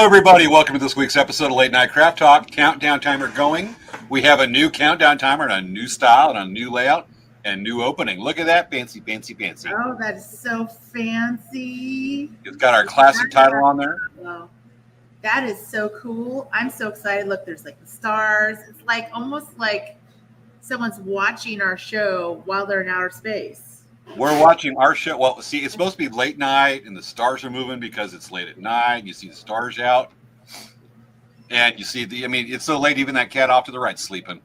Hello, everybody. Welcome to this week's episode of Late Night Craft Talk. Countdown timer going. We have a new countdown timer and a new style and a new layout and new opening. Look at that. Fancy, fancy, fancy. Oh, that is so fancy. It's got our classic title on there. Wow. That is so cool. I'm so excited. Look, there's like the stars. It's like almost like someone's watching our show while they're in outer space. We're watching our show. Well, see, it's supposed to be late night and the stars are moving because it's late at night. You see the stars out. And you see it's so late, even that cat off to the right sleeping.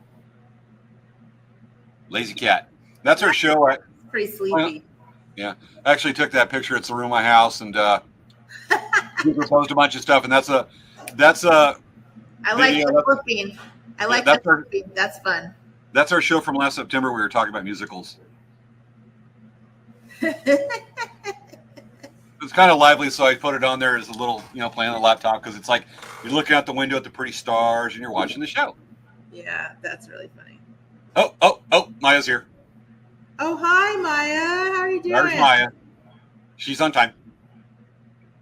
Lazy cat. That's our show. Pretty sleepy. Yeah. I actually took that picture. It's the room of my house and proposed a bunch of stuff. And that's a I like the flipping. I like the flipping. That's fun. That's our show from last September. We were talking about musicals. It's kind of lively, so I put it on there as a little, playing on the laptop because it's like you're looking out the window at the pretty stars and you're watching the show. Yeah, that's really funny. Oh, Maya's here. Oh, hi, Maya. How are you doing? There's Maya. She's on time.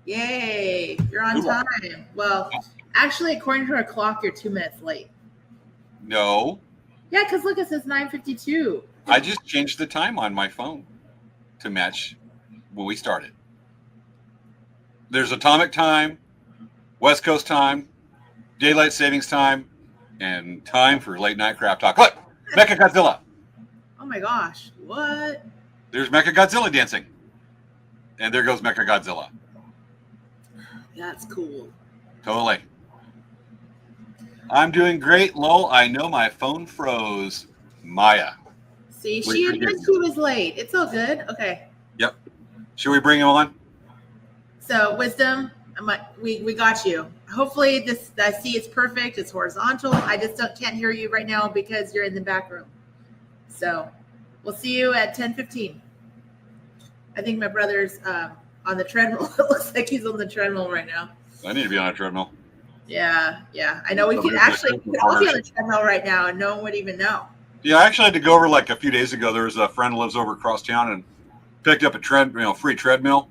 Yay, you're on time. Well, actually, according to our clock, you're 2 minutes late. No. Yeah, because look, it says 9:52. I just changed the time on my phone to match when we started. There's atomic time, West Coast time, daylight savings time, and time for late night craft talk. Look, Mecha Godzilla. Oh my gosh, what? There's Mecha Godzilla dancing. And there goes Mecha Godzilla. That's cool. Totally. I'm doing great, lol. I know my phone froze. Maya. See, she admits she was late. It's all good. Okay. Yep. Should we bring him on? So, Wisdom, we got you. Hopefully, this, I see it's perfect. It's horizontal. I just can't hear you right now because you're in the back room. So, we'll see you at 10:15. I think my brother's on the treadmill. It looks like he's on the treadmill right now. I need to be on a treadmill. Yeah. I know we could all be on the treadmill right now and no one would even know. Yeah, I actually had to go over like a few days ago. There was a friend who lives over across town and picked up a free treadmill.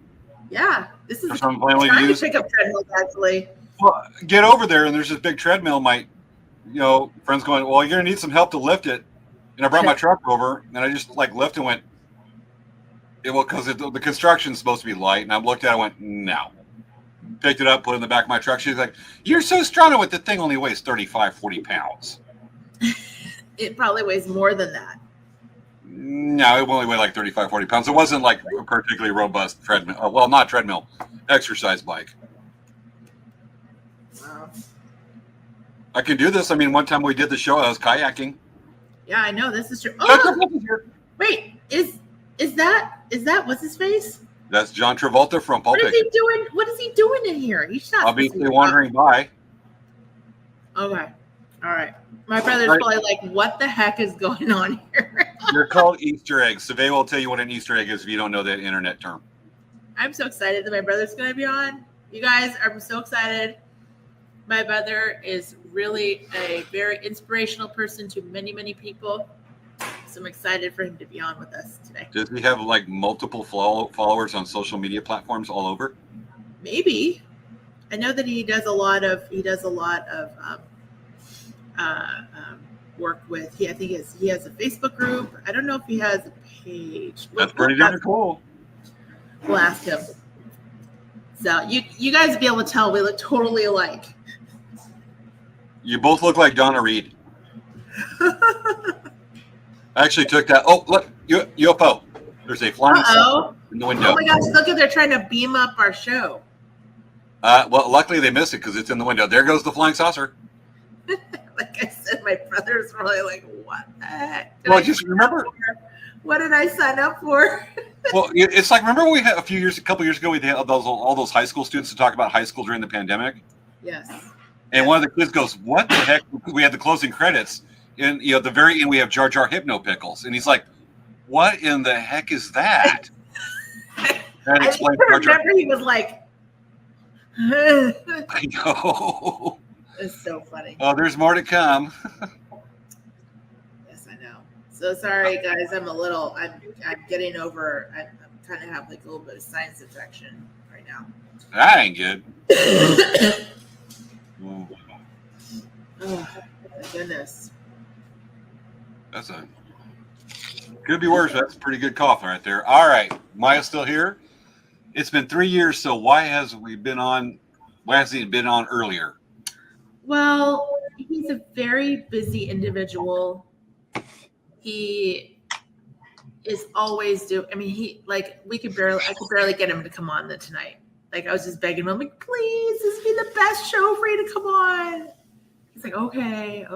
Yeah, this is time to pick up treadmills actually. Well, get over there and there's this big treadmill. My, friend's going, well, you're gonna need some help to lift it. And I brought my truck over and I just lifted and went. Because the construction's supposed to be light, and I looked at it and went, no. Picked it up, put it in the back of my truck. She's like, you're so strong with the thing only weighs 35, 40 pounds. It probably weighs more than that. No, it only weighed like 35, 40 pounds. It wasn't like a particularly robust treadmill. Well, not treadmill, exercise bike. Wow. I can do this. One time we did the show, I was kayaking. Yeah, I know. This is true. Oh, wait, is that what's his face? That's John Travolta from Pulp Fiction. What is he doing in here? He's not obviously wandering by. Okay. All right. My brother's probably like, what the heck is going on here? They're called Easter eggs. Svea will tell you what an Easter egg is if you don't know that internet term. I'm so excited that my brother's going to be on. You guys, I'm so excited. My brother is really a very inspirational person to many, many people. So I'm excited for him to be on with us today. Does he have multiple followers on social media platforms all over? Maybe. I know that he does a lot of work with. I think he has a Facebook group. I don't know if he has a page. That's pretty darn cool. We'll ask him. So you guys will be able to tell we look totally alike. You both look like Donna Reed. I actually took that. Oh, look, UFO. There's a flying saucer in the window. Oh my gosh, look at they're trying to beam up our show. Well, luckily they missed it because it's in the window. There goes the flying saucer. Like I said, my brother's probably like, what the heck? Well, just remember. What did I sign up for? Well, it's like, remember we had a couple years ago, we had all those high school students to talk about high school during the pandemic? Yes. And one of the kids goes, what the heck? We had the closing credits. And the very end, we have Jar Jar Hypno Pickles. And he's like, what in the heck is that? And I remember he was like, I know. It's so funny. Oh, there's more to come. Yes, I know. So sorry, guys. I'm getting over. I'm kind of have like a little bit of sinus infection right now. That ain't good. Oh, Oh, my goodness. that's a could be worse. That's a pretty good cough right there. All right, Maya's still here. It's been 3 years, so why hasn't he been on earlier? Well, he's a very busy individual. He is always I mean, I could barely get him to come on tonight. Like, I was just begging him, I'm like, please, this would be the best show for you to come on. He's like, okay.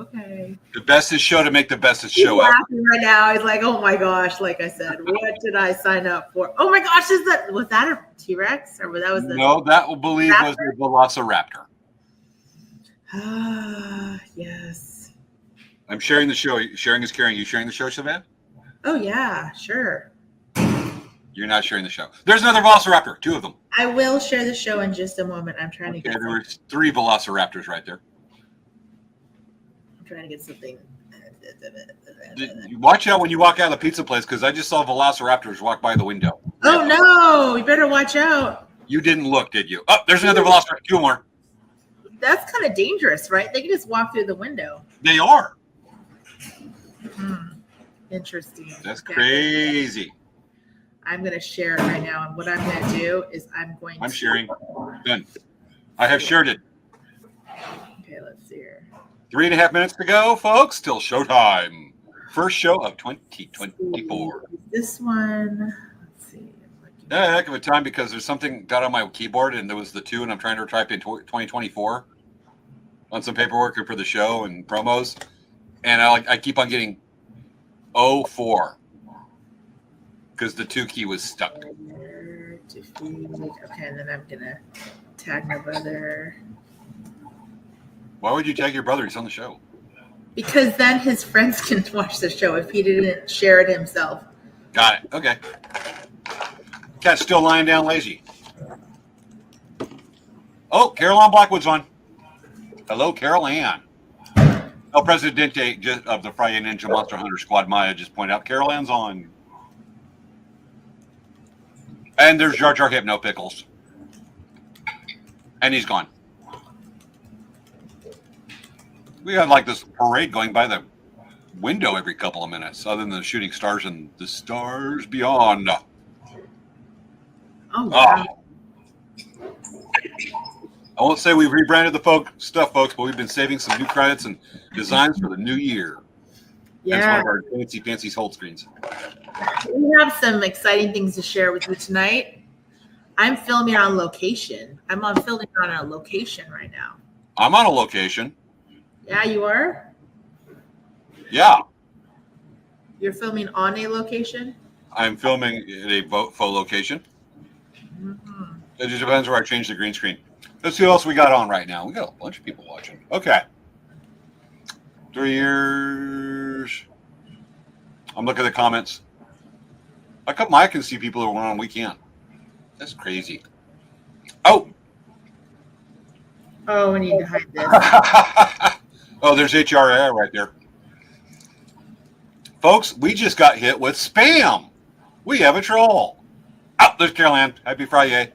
The bestest show to make the bestest He's show ever. laughing right now. He's like, oh my gosh, like I said, what did I sign up for? Oh my gosh, was that a T-Rex? Or that was the No, that will believe raptor? was the Velociraptor. Ah, yes. I'm sharing the show. Sharing is caring. You sharing the show, Savannah? Oh yeah, sure. You're not sharing the show. There's another Velociraptor. 2 of them. I will share the show in just a moment. I'm trying to get There were 3 Velociraptors right there. trying to get something. Watch out when you walk out of the pizza place, because I just saw Velociraptors walk by the window. Oh no! You better watch out. You didn't look, did you? Oh, there's another Velociraptor. 2 more. That's kind of dangerous, right? They can just walk through the window. They are. Interesting. That's crazy. I'm going to share it right now, and what I'm going to do is I'm sharing. Done. I have shared it. Okay, let's see here. 3.5 minutes to go, folks, till showtime. First show of 2024. This one, let's see. Yeah, heck of a time, because there's something got on my keyboard, and there was the 2, and I'm trying to type in 2024 on some paperwork for the show and promos, and I keep on getting 04 because the 2 key was stuck. Okay, and then I'm going to tag my brother. Why would you tag your brother? He's on the show. Because then his friends can watch the show if he didn't share it himself. Got it. Okay. Cat's still lying down lazy. Oh, Carol Ann Blackwood's on. Hello, Carol Ann. El Presidente of the Friday Ninja Monster Hunter Squad, Maya, just pointed out Carol Ann's on. And there's Jar Jar Hypno Pickles. And he's gone. We got like this parade going by the window every couple of minutes, other than the shooting stars and the stars beyond. Oh, wow. I won't say we've rebranded the stuff, folks, but we've been saving some new credits and designs for the new year. Yeah. That's one of our fancy hold screens. We have some exciting things to share with you tonight. I'm filming on location. Filming on a location right now. I'm on a location. Yeah, you are? Yeah. You're filming on a location? I'm filming at a faux location. Mm-hmm. It just depends where I change the green screen. Let's see what else we got on right now. We got a bunch of people watching. Okay. 3 years. I'm looking at the comments. How come I can see people who are on, we can't? That's crazy. Oh. Oh, we need to hide this. Oh, there's HRA right there. Folks, we just got hit with spam. We have a troll. Oh, there's Carol Ann. Happy Friday.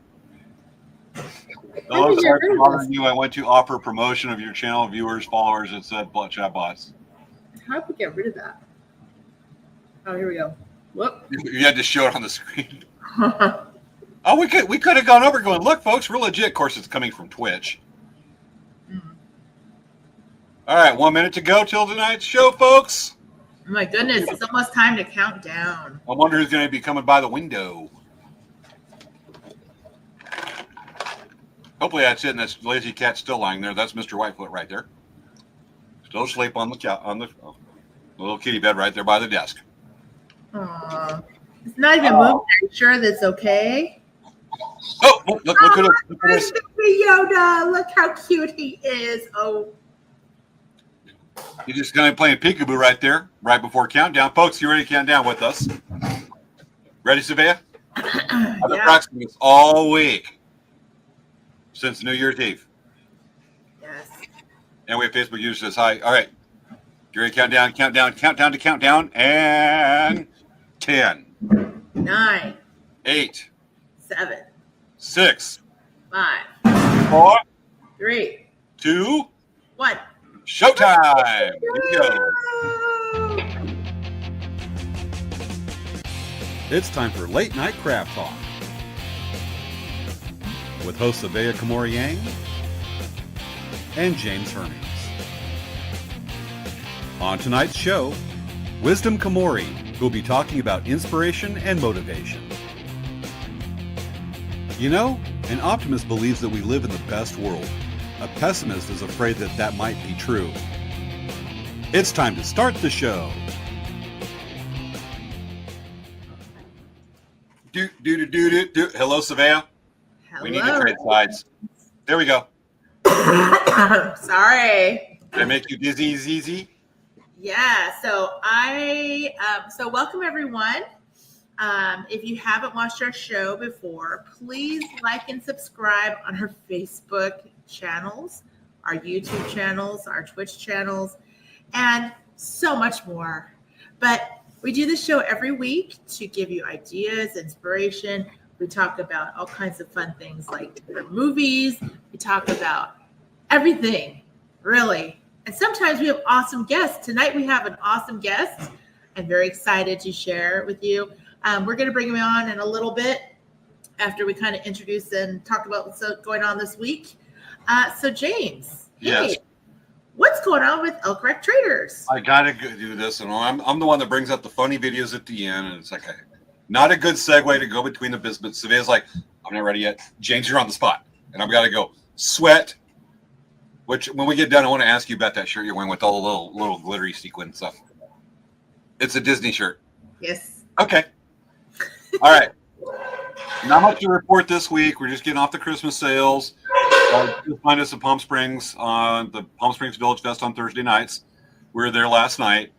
Hello, sorry for bothering you. I went to offer promotion of your channel, viewers, followers. It said chat bots. How do we get rid of that? Oh, here we go. Whoop. You had to show it on the screen. Oh, we could have gone over going, look, folks, we're legit. Of course, it's coming from Twitch. All right, 1 minute to go till tonight's show, folks. Oh my goodness, it's almost time to count down. I wonder who's going to be coming by the window. Hopefully that's it, and that's lazy cat still lying there. That's Mr. Whitefoot right there. Still asleep on the little kitty bed right there by the desk. Aww. It's not even moving. Are you sure that's okay? Oh, look at it. Look at this. Yoda, look how cute he is. Oh. He's just going to be playing peekaboo right there, right before countdown. Folks, you ready to count down with us? Ready, Svea? I've been practicing this all week since New Year's Eve. Yes. And we have Facebook users this high. All right. You ready to countdown to countdown. And 10. 9. 8. 7. 6. 5. 4. 3. 2, What? showtime! Here we go. It's time for Late Night Craft Talk with hosts Svea Komori and James Hermes. On tonight's show, Wisdom Komori, who will be talking about inspiration and motivation. You know, an optimist believes that we live in the best world. A pessimist is afraid that that might be true. It's time to start the show. Hello, Svea. Hello. We need to trade sides. There we go. Sorry. Did I make you dizzy, ZZ? Yeah. So welcome everyone. If you haven't watched our show before, please like and subscribe on our Facebook channels, our YouTube channels, our Twitch channels, and so much more. But we do this show every week to give you ideas, inspiration. We talk about all kinds of fun things like movies. We talk about everything, really. And sometimes we have awesome guests. Tonight we have an awesome guest. I'm very excited to share with you. We're going to bring him on in a little bit after we kind of introduce and talk about what's going on this week. So James, Yes. Hey, what's going on with Elk Rec Traders? I gotta do this, and I'm the one that brings up the funny videos at the end, and it's like not a good segue to go between the business. But Savea's like, I'm not ready yet. James, you're on the spot, and I've got to go sweat. Which, when we get done, I want to ask you about that shirt you're wearing with all the little glittery sequin stuff. It's a Disney shirt. Yes. Okay. All right. Not much to report this week. We're just getting off the Christmas sales. Just find us in Palm Springs on the Palm Springs Village Fest on Thursday nights. We were there last night.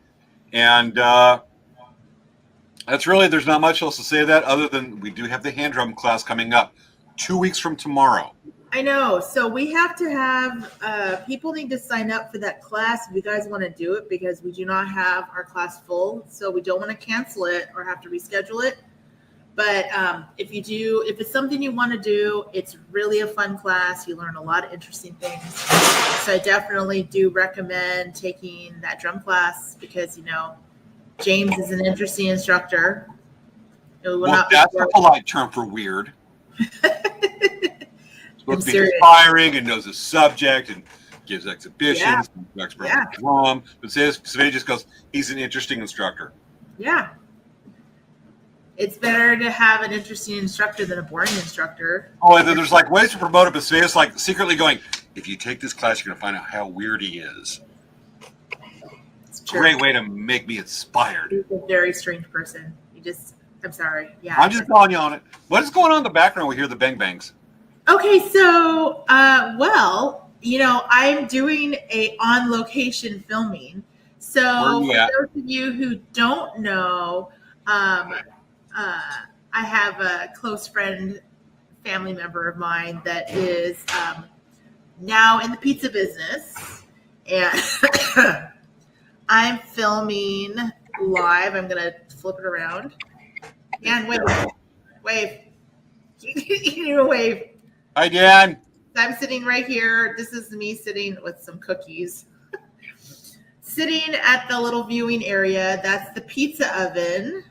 And that's really, there's not much else to say to that other than we do have the hand drum class coming up 2 weeks from tomorrow. I know. So we have to have, people need to sign up for that class if you guys want to do it, because we do not have our class full. So we don't want to cancel it or have to reschedule it. But if it's something you want to do, it's really a fun class. You learn a lot of interesting things. So I definitely do recommend taking that drum class because, James is an interesting instructor. Well, that's a polite term for weird. Supposed to be inspiring and knows the subject and gives exhibitions. Yeah. Drum. But Svea just goes, he's an interesting instructor. Yeah. It's better to have an interesting instructor than a boring instructor. Oh, and then there's like ways to promote it, but Svea's like secretly going, if you take this class, you're going to find out how weird he is. It's a great way to make me inspired. He's a very strange person. I'm sorry. Yeah. I'm just calling you on it. What is going on in the background? We hear the bang bangs. Okay, so, I'm doing a on-location filming. So for those of you who don't know, I have a close friend, family member of mine that is now in the pizza business, and I'm filming live. I'm going to flip it around. And wave. You wave. Hi, Dan. I'm sitting right here. This is me sitting with some cookies. Sitting at the little viewing area. That's the pizza oven.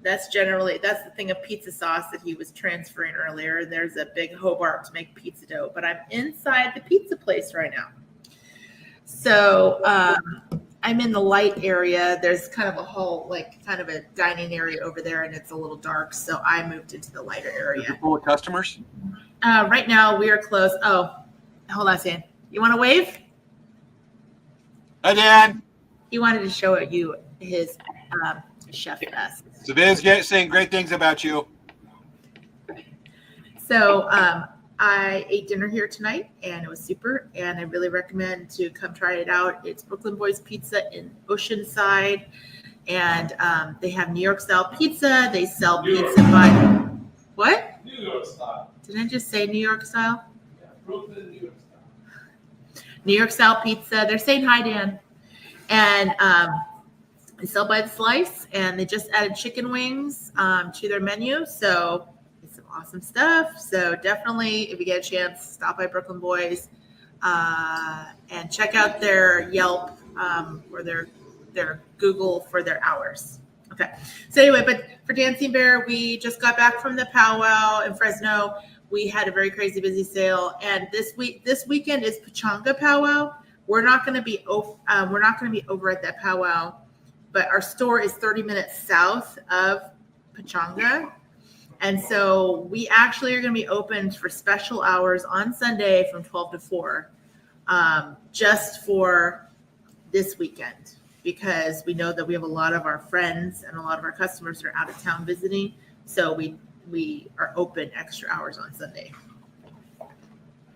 That's the thing of pizza sauce that he was transferring earlier. There's a big Hobart to make pizza dough. But I'm inside the pizza place right now. So I'm in the light area. There's kind of a whole, kind of a dining area over there, and it's a little dark. So I moved into the lighter area. Is it full of customers? Right now we are close. Oh, hold on a second. You want to wave? Hi, Dan. He wanted to show you his chef desk. So Dan's saying great things about you. So I ate dinner here tonight, and it was super, and I really recommend to come try it out. It's Brooklyn Boys Pizza in Oceanside, and they have New York style pizza. They sell pizza by what? New York style. Did I just say New York style? Yeah, Brooklyn, New York style. New York style pizza. They're saying hi, Dan. And they sell by the slice, and they just added chicken wings to their menu. So it's some awesome stuff. So definitely, if you get a chance, stop by Brooklyn Boys. and check out their Yelp or their Google for their hours. Okay. So anyway, but for Dancing Bear, we just got back from the powwow in Fresno. We had a very crazy busy sale, and this weekend is Pachanga powwow. We're not going to be over at that powwow, but our store is 30 minutes south of Pachanga. And so we actually are going to be open for special hours on Sunday from 12 to 4, just for this weekend, because we know that we have a lot of our friends and a lot of our customers are out of town visiting. So we are open extra hours on Sunday.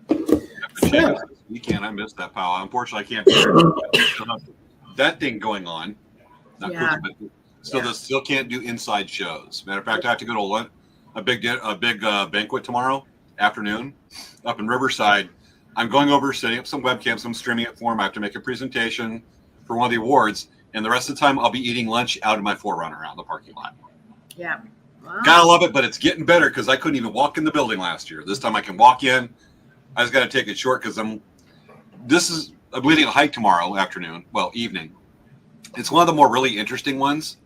This weekend, I missed that powwow. Unfortunately, I can't be there. That thing going on. Not Yeah. cooking, but still can't do inside shows. Matter of fact, I have to go to a big banquet tomorrow afternoon up in Riverside. I'm going over, setting up some webcams. I'm streaming it for them. I have to make a presentation for one of the awards, and the rest of the time I'll be eating lunch out of my 4Runner out in the parking lot. Yeah. Wow. Gotta love it, but it's getting better because I couldn't even walk in the building last year. This time I can walk in. I just got to take it short because I'm leading a hike tomorrow afternoon, evening. It's one of the more really interesting ones.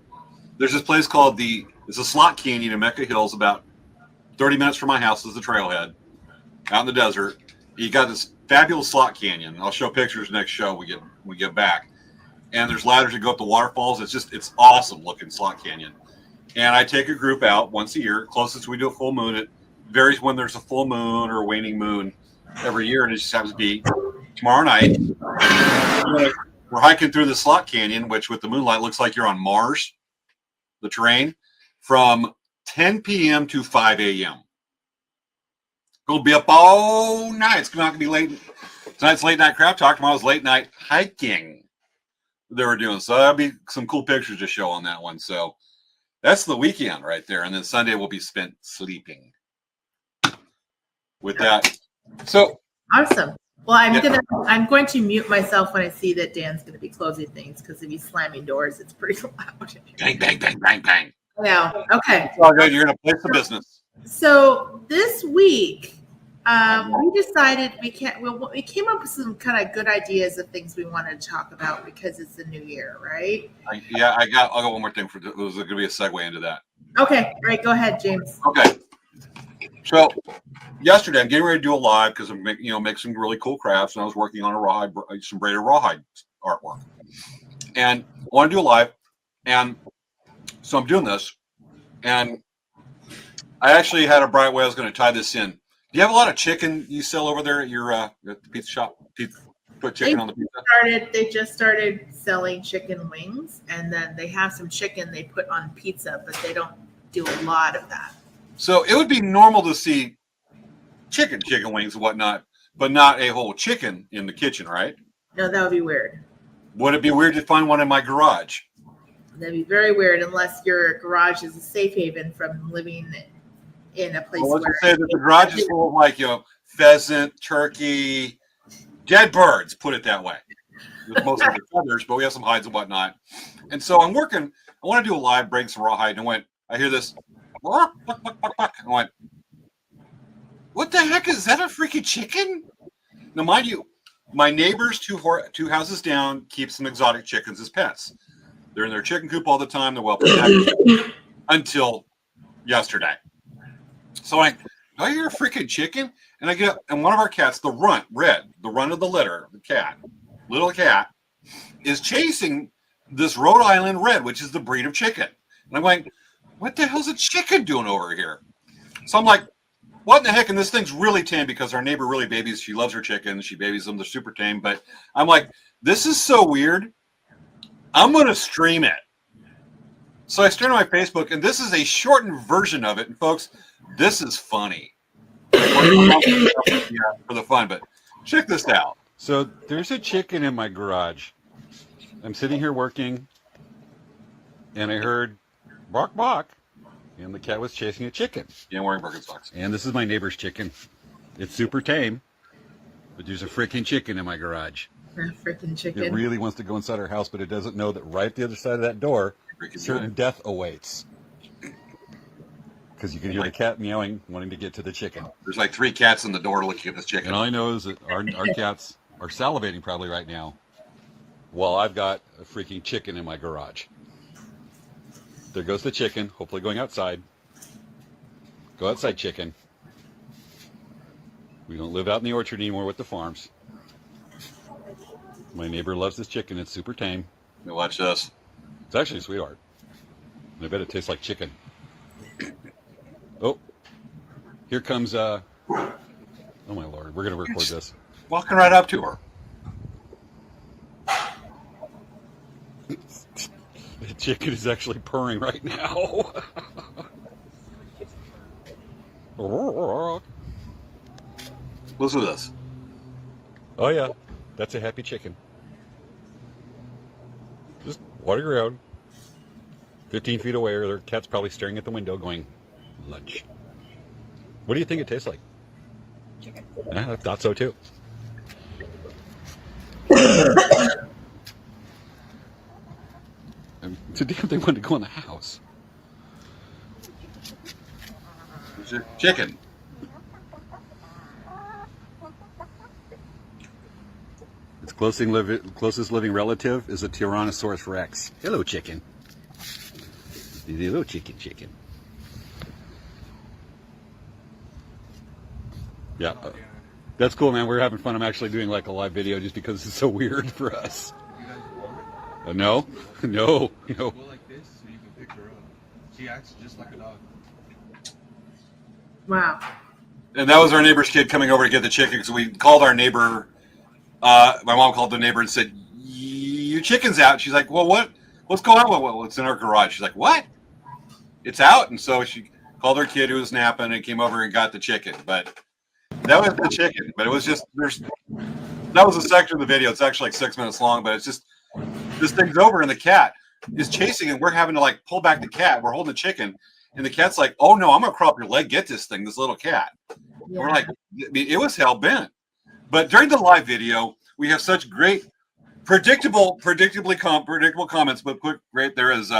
There's this place called it's a slot canyon in Mecca Hills, about 30 minutes from my house is the trailhead out in the desert. You got this fabulous slot canyon. I'll show pictures next show we get back. And there's ladders that go up the waterfalls. It's awesome looking slot canyon. And I take a group out once a year. Closest we do a full moon. It varies when there's a full moon or a waning moon every year, and it just happens to be tomorrow night. We're hiking through the slot canyon, which with the moonlight looks like you're on Mars, the terrain, from 10 p.m. to 5 a.m. Going to be up all night. It's not going to be late. Tonight's late night crap talk. Tomorrow's late night hiking they were doing. So that'll be some cool pictures to show on that one. So that's the weekend right there. And then Sunday will be spent sleeping with that. So Awesome. Well, I'm going to mute myself when I see that Dan's going to be closing things, because if he's slamming doors, it's pretty loud. Bang, bang, bang, bang, bang. Yeah. Okay. It's all good. You're going to place the business. So this week, we decided we came up with some kind of good ideas of things we wanted to talk about because it's the new year, right? I'll got one more thing it was going to be a segue into that. Okay. All right. Go ahead, James. Okay. So yesterday I'm getting ready to do a live because I'm make some really cool crafts, and I was working on some braided rawhide artwork, and I want to do a live, and so I'm doing this, and I actually had a bright way I was going to tie this in. Do you have a lot of chicken you sell over there at your the pizza shop? Put chicken on the pizza? They just started selling chicken wings, and then they have some chicken they put on pizza, but they don't do a lot of that. So it would be normal to see chicken wings and whatnot, but not a whole chicken in the kitchen, right? No, that would be weird. Would it be weird to find one in my garage? That'd be very weird unless your garage is a safe haven from living in a place Let's where say that the garage is full of pheasant, turkey, dead birds, put it that way. With most of the feathers, but we have some hides and whatnot. And so I'm working, I want to do a live, break some rawhide, and I hear this, and I went, what the heck is that, a freaking chicken? Now, mind you, my neighbors two houses down keep some exotic chickens as pets. They're in their chicken coop all the time. They're well protected until yesterday. So do I hear a freaking chicken? And I get up, and one of our cats, the runt of the litter, little cat, is chasing this Rhode Island Red, which is the breed of chicken. And I'm going, what the hell's a chicken doing over here? So I'm like, what in the heck? And this thing's really tame because our neighbor really babies. She loves her chickens. She babies them. They're super tame. But I'm like, this is so weird. I'm going to stream it. So I streamed on my Facebook, and this is a shortened version of it. And folks, this is funny. For the fun, but check this out. So there's a chicken in my garage. I'm sitting here working, and I heard bark, bark, and the cat was chasing a chicken. Yeah, I'm wearing Birkenstocks. And this is my neighbor's chicken. It's super tame, but there's a freaking chicken in my garage. A freaking chicken. It really wants to go inside our house, but it doesn't know that right at the other side of that door, certain death awaits. because you can hear the cat meowing, wanting to get to the chicken. There's like 3 cats in the door looking at this chicken. And all I know is that our cats are salivating probably right now while I've got a freaking chicken in my garage. There goes the chicken, hopefully going outside. Go outside, chicken. We don't live out in the orchard anymore with the farms. My neighbor loves this chicken. It's super tame. Now watch this. It's actually a sweetheart. And I bet it tastes like chicken. Oh, here comes, oh my Lord, we're going to record this. Walking right up to her. The chicken is actually purring right now. Listen to this. Oh yeah, that's a happy chicken. Just walking around, 15 feet away, or their cat's probably staring at the window going, lunch. What do you think it tastes like? Chicken. Yeah, I thought so too. It's a damn thing wanted to go in the house. There's your chicken. Its closest living relative is a Tyrannosaurus Rex. Hello, chicken. Hello, chicken. Yeah, that's cool, man. We're having fun. I'm actually doing like a live video just because it's so weird for us. You guys want it? No. Go like this so you can pick her up. She acts just like a dog. Wow. And that was our neighbor's kid coming over to get the chicken because we called our neighbor. My mom called the neighbor and said, "Your chicken's out." She's like, "Well, what's going on? Well, it's in our garage." She's like, "What? It's out?" And so she called her kid who was napping and came over and got the chicken. But that was the chicken. But it was just that was a section of the video. It's actually like 6 minutes long, but it's just this thing's over and the cat is chasing and we're having to like pull back the cat. We're holding the chicken and the cat's like, "Oh no, I'm gonna crawl up your leg, get this thing, this little cat." Yeah. We're like, it was hell bent. But during the live video, we have such great, predictable comments. But quick, right there is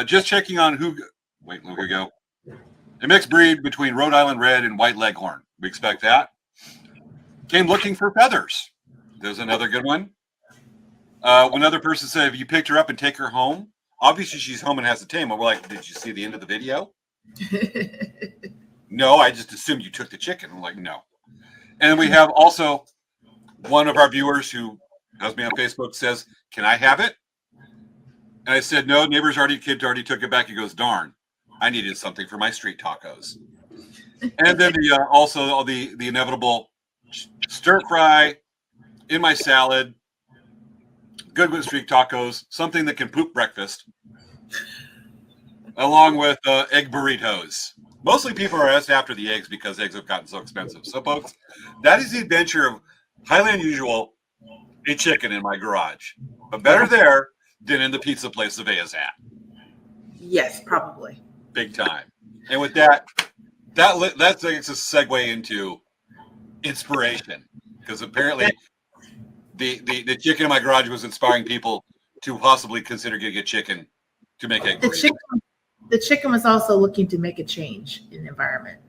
just checking on who. Wait, here we go. A mixed breed between Rhode Island Red and White Leghorn. We expect that. Came looking for feathers. There's another good one. Another person said, "Have you picked her up and take her home?" Obviously, she's home and has to tame. And we're like, "Did you see the end of the video?" "No, I just assumed you took the chicken." I'm like, "No." And we have also one of our viewers who has me on Facebook says, "Can I have it?" And I said, "No, kid already took it back." He goes, "Darn, I needed something for my street tacos." And then also the inevitable stir fry in my salad, good with street tacos, something that can poop breakfast, along with egg burritos. Mostly people are asked after the eggs because eggs have gotten so expensive. So, folks, that is the adventure of highly unusual a chicken in my garage. But better there than in the pizza place Svea's at. Yes, probably. Big time. And with that's a segue into inspiration. Because apparently the chicken in my garage was inspiring people to possibly consider getting a chicken to make egg burritos. The chicken was also looking to make a change in the environment.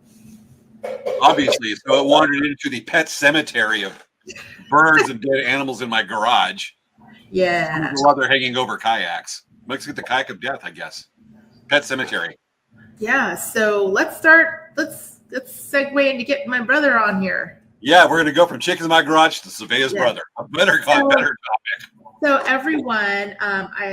Obviously, so it wandered into the pet cemetery of birds and dead animals in my garage. Yeah. While they're hanging over kayaks. Let's get the kayak of death, I guess. Pet cemetery. Yeah. So let's start. Let's segue into get my brother on here. Yeah, we're gonna go from chickens in my garage to Svea's brother. A better topic. So everyone,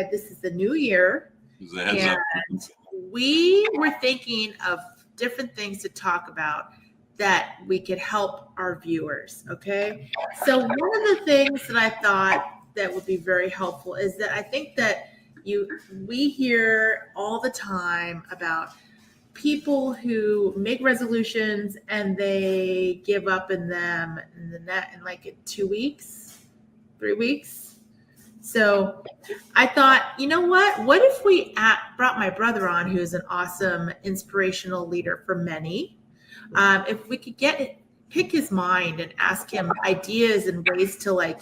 this is the new year. And we were thinking of different things to talk about that we could help our viewers. Okay. So one of the things that I thought that would be very helpful is that I think that we hear all the time about people who make resolutions and they give up in them in like 2 weeks, 3 weeks. So I thought, you know what if we brought my brother on, who is an awesome inspirational leader for many, if we could pick his mind and ask him ideas and ways to like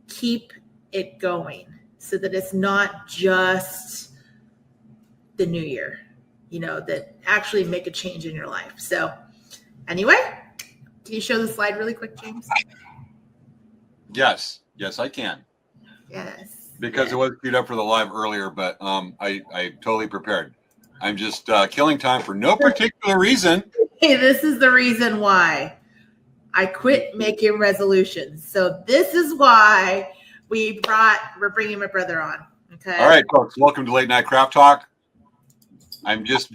keep it going so that it's not just the new year. that actually make a change in your life. So anyway, can you show the slide really quick, James? Yes, I can. Yes. Because it was queued up for the live earlier, but I totally prepared. I'm just killing time for no particular reason. Hey, this is the reason why I quit making resolutions. So this is why we're bringing my brother on. Okay. All right, folks. Welcome to Late Night Craft Talk. I'm just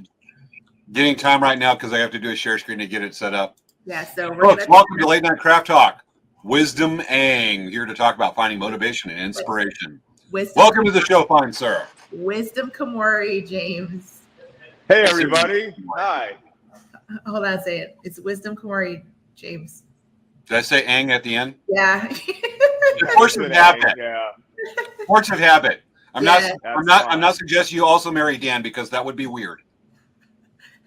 getting time right now because I have to do a share screen to get it set up. Yeah. So folks, welcome to Late Night Craft Talk. Wisdom Ang here to talk about finding motivation and inspiration. Welcome to the show, fine sir. Wisdom Komori, James. Hey, everybody. Hi. Hold on a second. It's Wisdom Komori, James. Did I say Ang at the end? Yeah. Force of habit. Yeah. Force of habit. I'm Yeah. not suggesting you also marry Dan because that would be weird.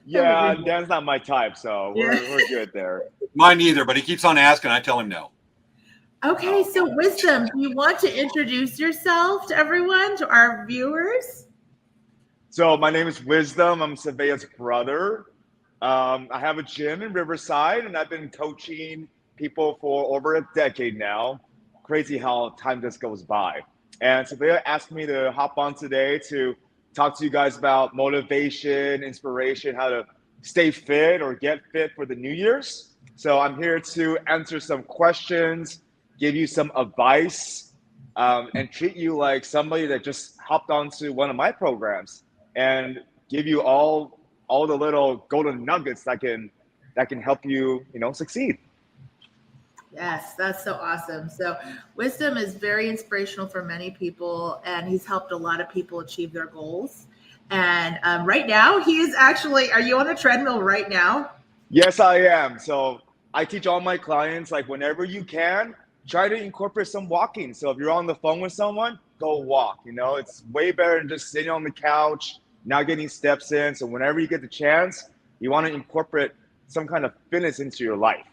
Yeah, Dan's not my type, so we're good there. Mine neither, but he keeps on asking. I tell him no. Okay, so Wisdom, do you want to introduce yourself to everyone, to our viewers? So my name is Wisdom. I'm Svea's brother. I have a gym in Riverside, and I've been coaching people for over a decade now. Crazy how time just goes by. And Svea asked me to hop on today to talk to you guys about motivation, inspiration, how to stay fit or get fit for the New Year's. So I'm here to answer some questions, give you some advice, and treat you like somebody that just hopped onto one of my programs and give you all the little golden nuggets that can help you, succeed. Yes, that's so awesome. So Wisdom is very inspirational for many people, and he's helped a lot of people achieve their goals. And right now, he is actually, are you on a treadmill right now? Yes, I am. So I teach all my clients, like whenever you can, try to incorporate some walking. So if you're on the phone with someone, go walk. It's way better than just sitting on the couch, not getting steps in. So whenever you get the chance, you want to incorporate some kind of fitness into your life.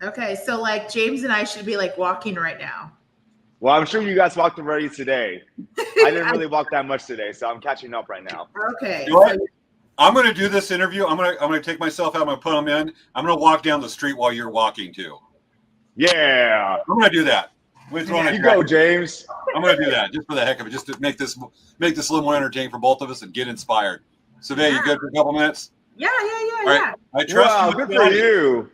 Okay, so like James and I should be like walking right now. Well, I'm sure you guys walked already today. I didn't really walk that much today, so I'm catching up right now. Okay. You know what? I'm going to do this interview. I'm going to take myself out. I'm going to put them in. I'm going to walk down the street while you're walking too. Yeah. I'm going to do that. You go, James. I'm going to do that just for the heck of it, just to make this a little more entertaining for both of us and get inspired. Svea, you good for a couple minutes? Yeah. All right. I trust you. Good for you.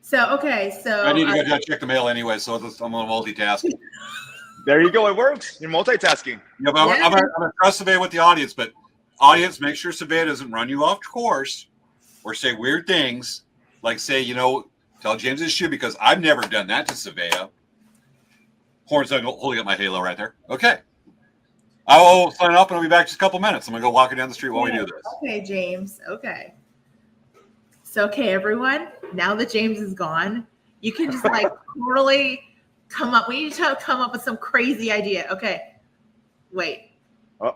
So, okay, so I need to go check the mail anyway, so I'm going to multitask. There you go. It works. You're multitasking. Yeah, but I'm going to trust Svea with the audience, but audience, make sure Svea doesn't run you off course or say weird things like say, tell James his shoe, because I've never done that to Svea. Horns holding up my halo right there. Okay. I will sign up and I'll be back in just a couple minutes. I'm going to go walking down the street while we do this. Okay, James. Okay. So, okay, everyone, now that James is gone, you can just like totally we need to come up with some crazy idea. Okay. Wait. Oh.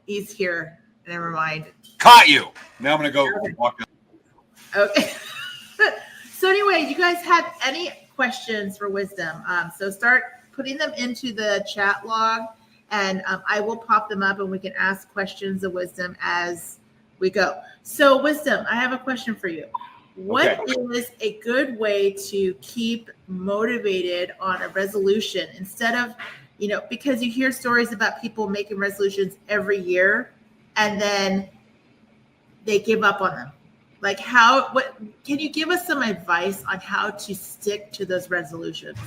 He's here. Never mind. Caught you. Now I'm going to go walk down. Okay. So anyway, you guys have any questions for Wisdom? So start putting them into the chat log, and I will pop them up and we can ask questions of Wisdom as we go. So Wisdom, I have a question for you. What is a good way to keep motivated on a resolution instead of, because you hear stories about people making resolutions every year and then they give up on them? Like can you give us some advice on how to stick to those resolutions?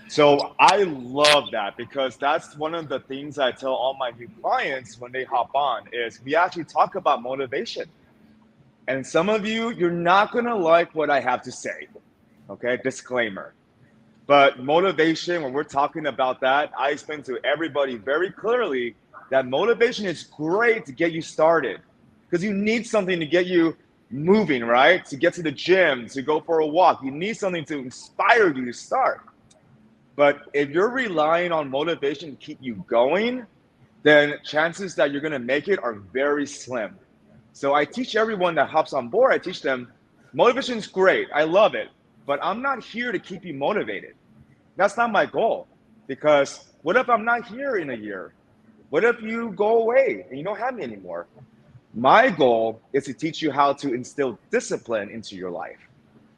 So I love that, because that's one of the things I tell all my new clients when they hop on is we actually talk about motivation. And some of you're not going to like what I have to say. Okay, disclaimer. But motivation, when we're talking about that, I explain to everybody very clearly that motivation is great to get you started, because you need something to get you moving, right? To get to the gym, to go for a walk. You need something to inspire you to start. But if you're relying on motivation to keep you going, then chances that you're going to make it are very slim. So I teach everyone that hops on board, I teach them motivation is great. I love it. But I'm not here to keep you motivated. That's not my goal. Because what if I'm not here in a year? What if you go away and you don't have me anymore? My goal is to teach you how to instill discipline into your life.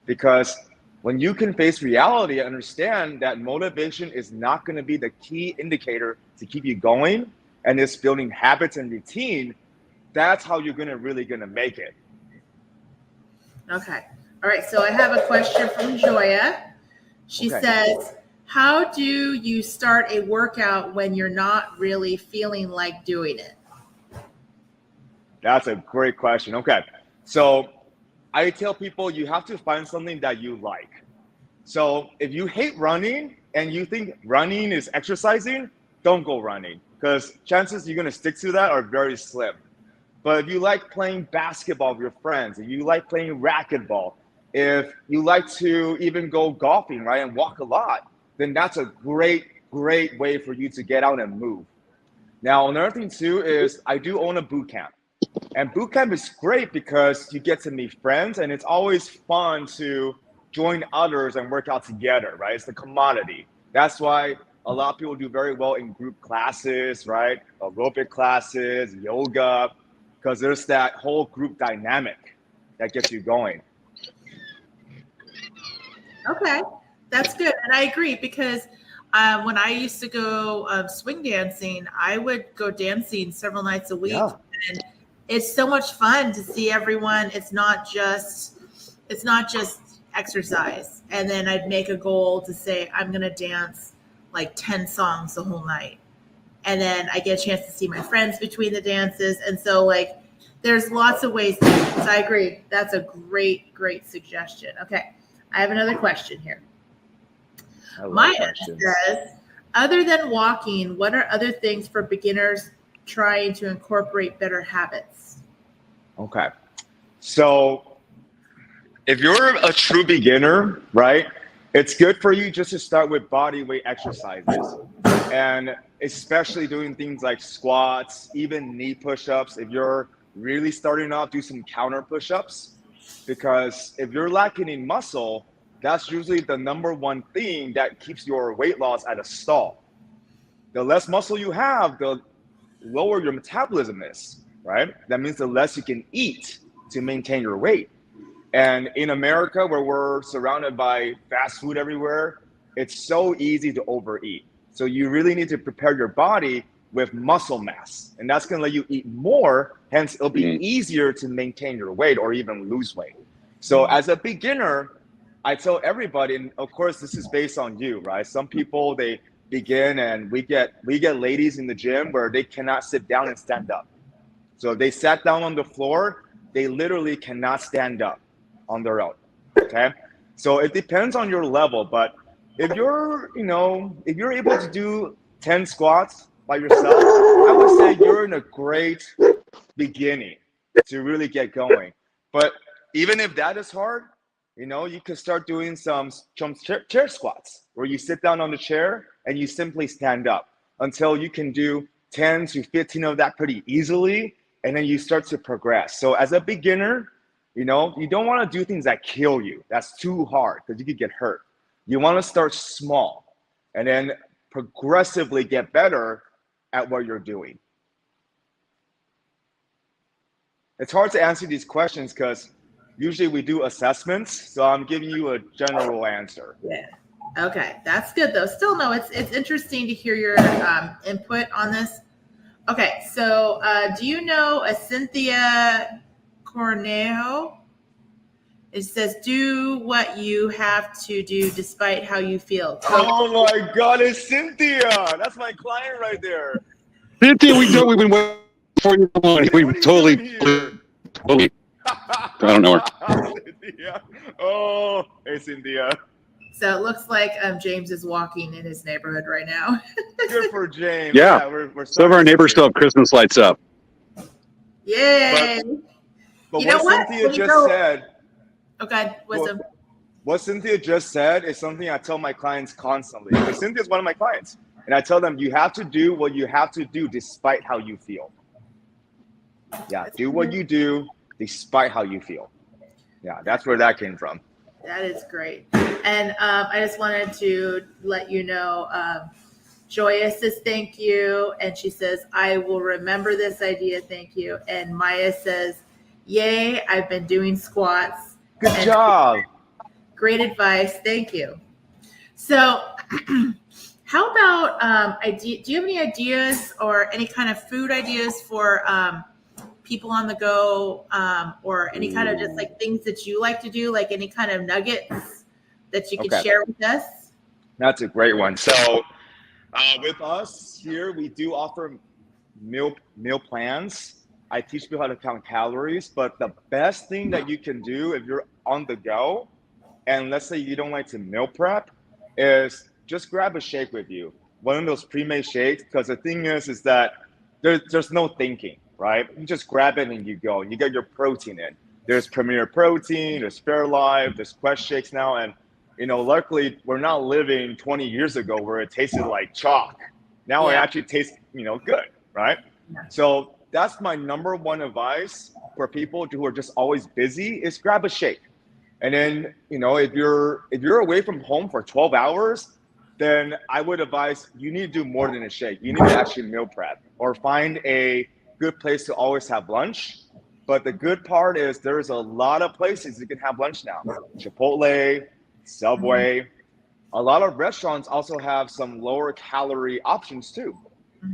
Because when you can face reality and understand that motivation is not going to be the key indicator to keep you going, and it's building habits and routine, that's how you're really going to make it. Okay. All right. So I have a question from Joya. She says, how do you start a workout when you're not really feeling like doing it? That's a great question. Okay. So I tell people you have to find something that you like. So if you hate running and you think running is exercising, don't go running, because chances you're going to stick to that are very slim. But if you like playing basketball with your friends, if you like playing racquetball, if you like to even go golfing, right, and walk a lot, then that's a great way for you to get out and move. Now, another thing too is I do own a boot camp. And boot camp is great because you get to meet friends, and it's always fun to join others and work out together, right? It's the commodity. That's why a lot of people do very well in group classes, right? Aerobic classes, yoga, because there's that whole group dynamic that gets you going. Okay, that's good. And I agree, because when I used to go swing dancing, I would go dancing several nights a week. Yeah. And it's so much fun to see everyone. It's not just exercise. And then I'd make a goal to say, I'm going to dance like 10 songs the whole night. And then I get a chance to see my friends between the dances. And so like, there's lots of ways to do it. So I agree. That's a great suggestion. Okay. I have another question here. Maya says, other than walking, what are other things for beginners trying to incorporate better habits? Okay. So if you're a true beginner, right, it's good for you just to start with body weight exercises, and especially doing things like squats, even knee push-ups. If you're really starting off, do some counter push-ups, because if you're lacking in muscle, that's usually the number one thing that keeps your weight loss at a stall. The less muscle you have, the lower your metabolism is, right? That means the less you can eat to maintain your weight. And in America, where we're surrounded by fast food everywhere, it's so easy to overeat. So you really need to prepare your body with muscle mass, and that's going to let you eat more. Hence, it'll be easier to maintain your weight or even lose weight. So as a beginner, I tell everybody, and of course, this is based on you, right? Some people, they begin, and we get ladies in the gym where they cannot sit down and stand up. So if they sat down on the floor, they literally cannot stand up on their own. Okay. So it depends on your level, but if you're able to do 10 squats by yourself, I would say you're in a great beginning to really get going. But even if that is hard, you can start doing some chair squats, where you sit down on the chair and you simply stand up until you can do 10 to 15 of that pretty easily. And then you start to progress. So as a beginner, you don't want to do things that kill you. That's too hard, because you could get hurt. You want to start small and then progressively get better at what you're doing. It's hard to answer these questions because usually we do assessments. So I'm giving you a general answer. Yeah. Okay. That's good though. Still, no, it's interesting to hear your input on this. Okay. So do you know a Cynthia Cornejo? It says, do what you have to do despite how you feel. Oh my God, it's Cynthia. That's my client right there. Cynthia, we've been waiting for you. We totally. I don't know her. Cynthia. Oh, hey, Cynthia. So it looks like James is walking in his neighborhood right now. Good for James. Yeah, we're some of our neighbors still have Christmas lights up. Yay! But what Cynthia just said. Okay, Wisdom. What Cynthia just said is something I tell my clients constantly. Because Cynthia is one of my clients, and I tell them you have to do what you have to do despite how you feel. Yeah, do what you do despite how you feel. Yeah, that's where that came from. That is great. And I just wanted to let you know, Joya says thank you, and she says, I will remember this idea, thank you. And Maya says, yay, I've been doing squats. Good And job. great advice, thank you. So how about, do you have any ideas or any kind of food ideas for people on the go, or any kind of just like things that you like to do, like any kind of nuggets that you could Okay. share with us? That's a great one. So with us here, we do offer meal plans. I teach people how to count calories, but the best thing that you can do if you're on the go, and let's say you don't like to meal prep, is just grab a shake with you. One of those pre-made shakes, because the thing is that there's no thinking, right? You just grab it and you go, and you get your protein in. There's Premier Protein, there's Fairlife, there's Quest shakes now, and luckily we're not living 20 years ago where it tasted like chalk. Now it actually tastes, good, right? So that's my number one advice for people who are just always busy is grab a shake. And then, if you're away from home for 12 hours, then I would advise you need to do more than a shake. You need to actually meal prep or find a good place to always have lunch. But the good part is there's a lot of places you can have lunch now. Chipotle, Subway. A lot of restaurants also have some lower calorie options too.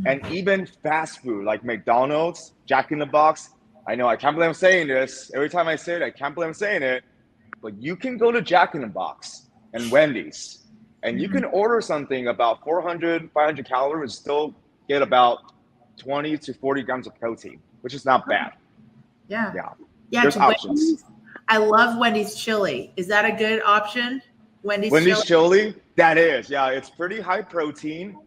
And even fast food like McDonald's, Jack in the Box. I know I can't believe I'm saying this. Every time I say it, I can't believe I'm saying it. But you can go to Jack in the Box and Wendy's, and you can order something about 400, 500 calories and still get about 20 to 40 grams of protein, which is not bad. Yeah. There's options. Wendy's, I love Wendy's chili. Is that a good option? Wendy's chili? That is. Yeah, it's pretty high protein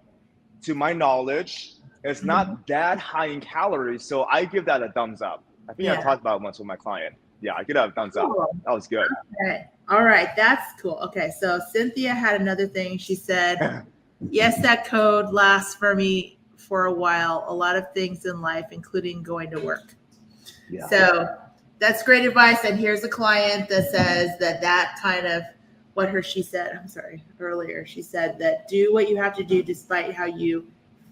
to my knowledge. It's not that high in calories, so I give that a thumbs up. I think I talked about it once with my client. Yeah, I give that a thumbs up. That was good. Okay. All right. That's cool. Okay. So Cynthia had another thing. She said, yes, that code lasts for me for a while. A lot of things in life, including going to work. Yeah. So that's great advice. And here's a client that says that kind of she said earlier. She said that do what you have to do despite how you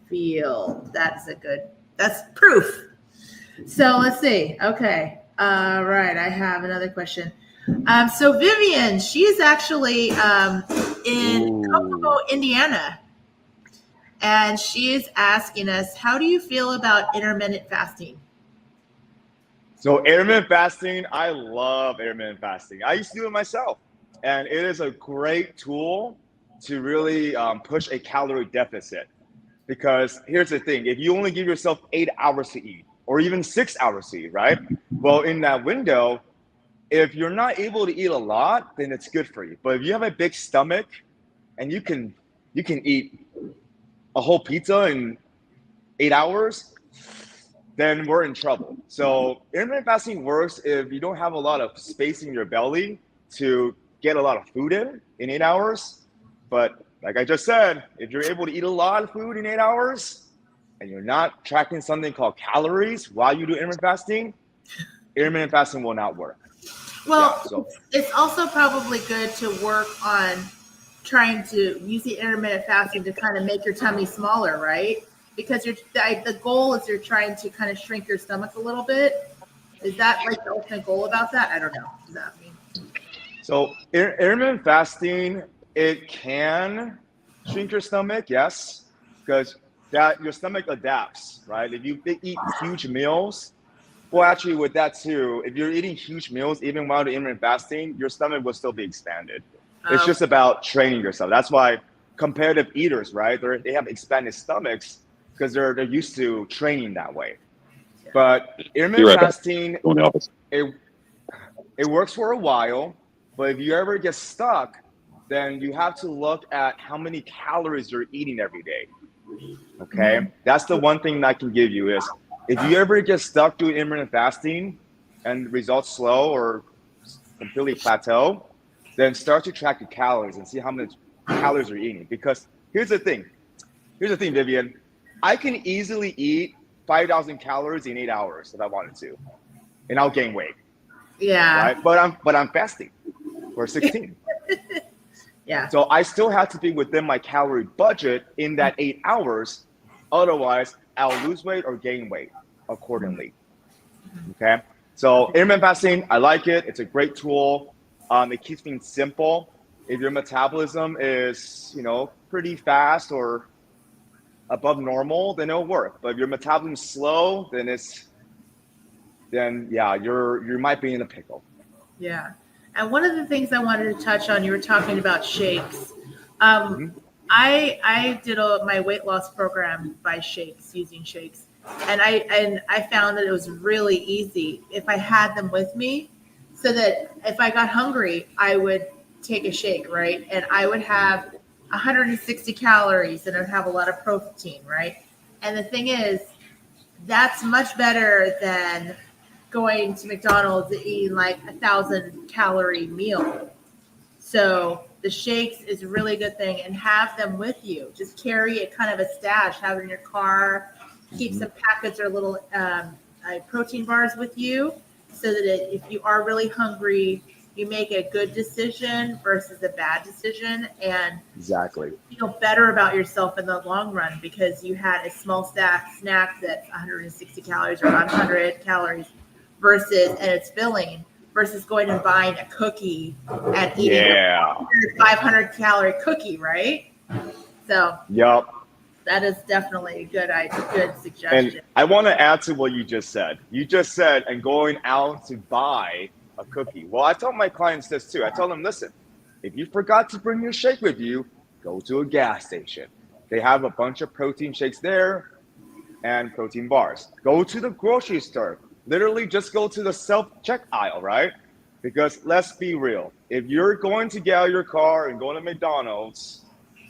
feel. That's proof. So let's see. Okay. Right. I have another question. So Vivian, she is actually in Kokomo, Indiana. And she is asking us, how do you feel about intermittent fasting? So intermittent fasting, I love intermittent fasting. I used to do it myself. And it is a great tool to really push a calorie deficit. Because here's the thing, if you only give yourself 8 hours to eat, or even 6 hours to eat, right? Well, in that window, if you're not able to eat a lot, then it's good for you. But if you have a big stomach and you can eat a whole pizza in 8 hours, then we're in trouble. So intermittent fasting works if you don't have a lot of space in your belly to get a lot of food in 8 hours. But like I just said, if you're able to eat a lot of food in 8 hours and you're not tracking something called calories while you do intermittent fasting will not work. Well, it's also probably good to work on trying to use the intermittent fasting to kind of make your tummy smaller, right? Because the goal is you're trying to kind of shrink your stomach a little bit. Is that like the ultimate goal about that? I don't know. What does that mean? So intermittent fasting, it can shrink your stomach, yes, because your stomach adapts, right? If you eat huge meals, well, actually with that too, if you're eating huge meals, even while doing intermittent fasting, your stomach will still be expanded. It's just about training yourself. That's why competitive eaters, right? They have expanded stomachs because they're used to training that way. But intermittent fasting, it works for a while, but if you ever get stuck, then you have to look at how many calories you're eating every day. Okay, that's the one thing that I can give you is if you ever get stuck doing intermittent fasting and results slow or completely plateau, then start to track your calories and see how many calories you're eating. Because here's the thing, Vivian, I can easily eat 5,000 calories in 8 hours if I wanted to, and I'll gain weight. Yeah. Right? But I'm fasting for 16. Yeah. So I still have to be within my calorie budget in that 8 hours. Otherwise, I'll lose weight or gain weight accordingly. Okay. So intermittent fasting, I like it. It's a great tool. It keeps things simple. If your metabolism is, pretty fast or above normal, then it'll work. But if your metabolism is slow, then yeah, you might be in a pickle. Yeah. And one of the things I wanted to touch on, you were talking about shakes. I did my weight loss program by shakes, using shakes. And I found that it was really easy if I had them with me, so that if I got hungry, I would take a shake, right? And I would have 160 calories and I'd have a lot of protein, right? And the thing is, that's much better than going to McDonald's and eating like 1,000-calorie meal. So the shakes is a really good thing, and have them with you. Just carry it, kind of a stash, have it in your car. Keep some packets or little protein bars with you, so that if you are really hungry, you make a good decision versus a bad decision, and Exactly. feel better about yourself in the long run because you had a small snack that's 160 calories or 100 calories and it's filling, versus going and buying a cookie and eating a 500-calorie cookie, right? So Yep. that is definitely a good suggestion. And I want to add to what you just said. You just said, and going out to buy a cookie. Well, I tell my clients this too. I tell them, listen, if you forgot to bring your shake with you, go to a gas station. They have a bunch of protein shakes there and protein bars. Go to the grocery store. Literally just go to the self-check aisle, right? Because let's be real. If you're going to get out of your car and go to McDonald's,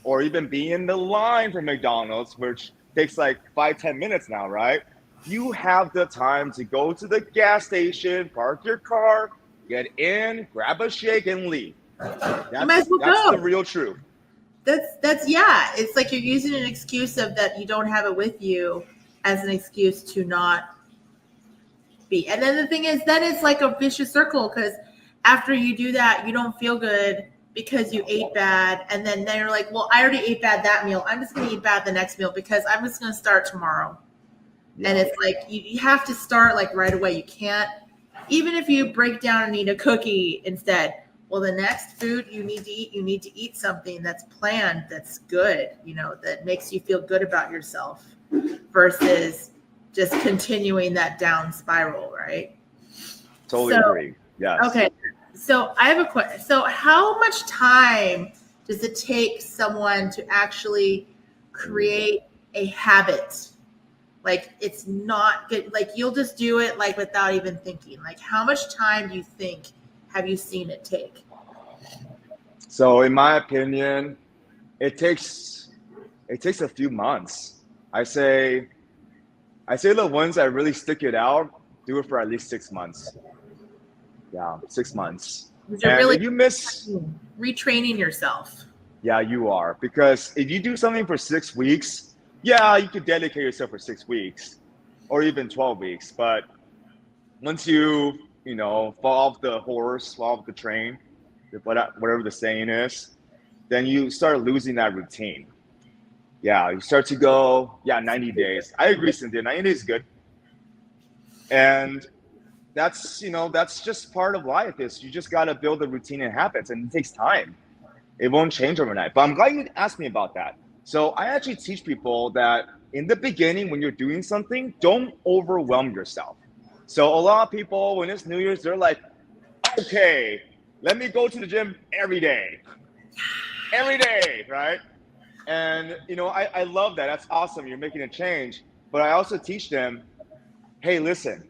or even be in the line for McDonald's, which takes like 5-10 minutes now, right? You have the time to go to the gas station, park your car, get in, grab a shake, and leave. You might as well That's go. the real truth. That's yeah. It's like you're using an excuse of that you don't have it with you as an excuse to not be. And then the thing is, then it's like a vicious circle, because after you do that, you don't feel good because you ate bad, and then you're like, well, I already ate bad that meal. I'm just going to eat bad the next meal because I'm just going to start tomorrow. Yeah. And it's like you have to start like right away. You can't, even if you break down and eat a cookie instead. Well, the next food you need to eat something that's planned, that's good, that makes you feel good about yourself, versus just continuing that down spiral, right? Totally agree. Yes. Okay. So I have a question. So how much time does it take someone to actually create a habit? Like, it's not good. Like, you'll just do it like without even thinking. Like, how much time do you think have you seen it take? So in my opinion, it takes a few months. I say the ones that really stick it out, do it for at least 6 months. Yeah, 6 months. You're really if you miss retraining yourself. Yeah, you are. Because if you do something for 6 weeks, yeah, you could dedicate yourself for 6 weeks or even 12 weeks. But once you, fall off the horse, fall off the train, whatever the saying is, then you start losing that routine. Yeah, you start to go, 90 days. I agree, Cynthia, 90 days is good. And that's just part of life. Is you just got to build a routine and habits, and it takes time. It won't change overnight. But I'm glad you asked me about that. So I actually teach people that in the beginning, when you're doing something, don't overwhelm yourself. So a lot of people, when it's New Year's, they're like, okay, let me go to the gym every day, right? And, I love that. That's awesome. You're making a change. But I also teach them, hey, listen,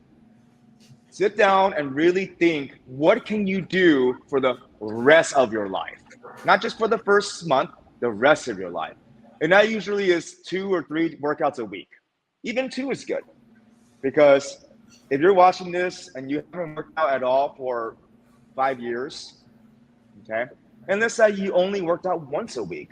sit down and really think, what can you do for the rest of your life? Not just for the first month, the rest of your life. And that usually is 2 or 3 workouts a week. Even 2 is good. Because if you're watching this and you haven't worked out at all for 5 years, okay? And let's say you only worked out once a week.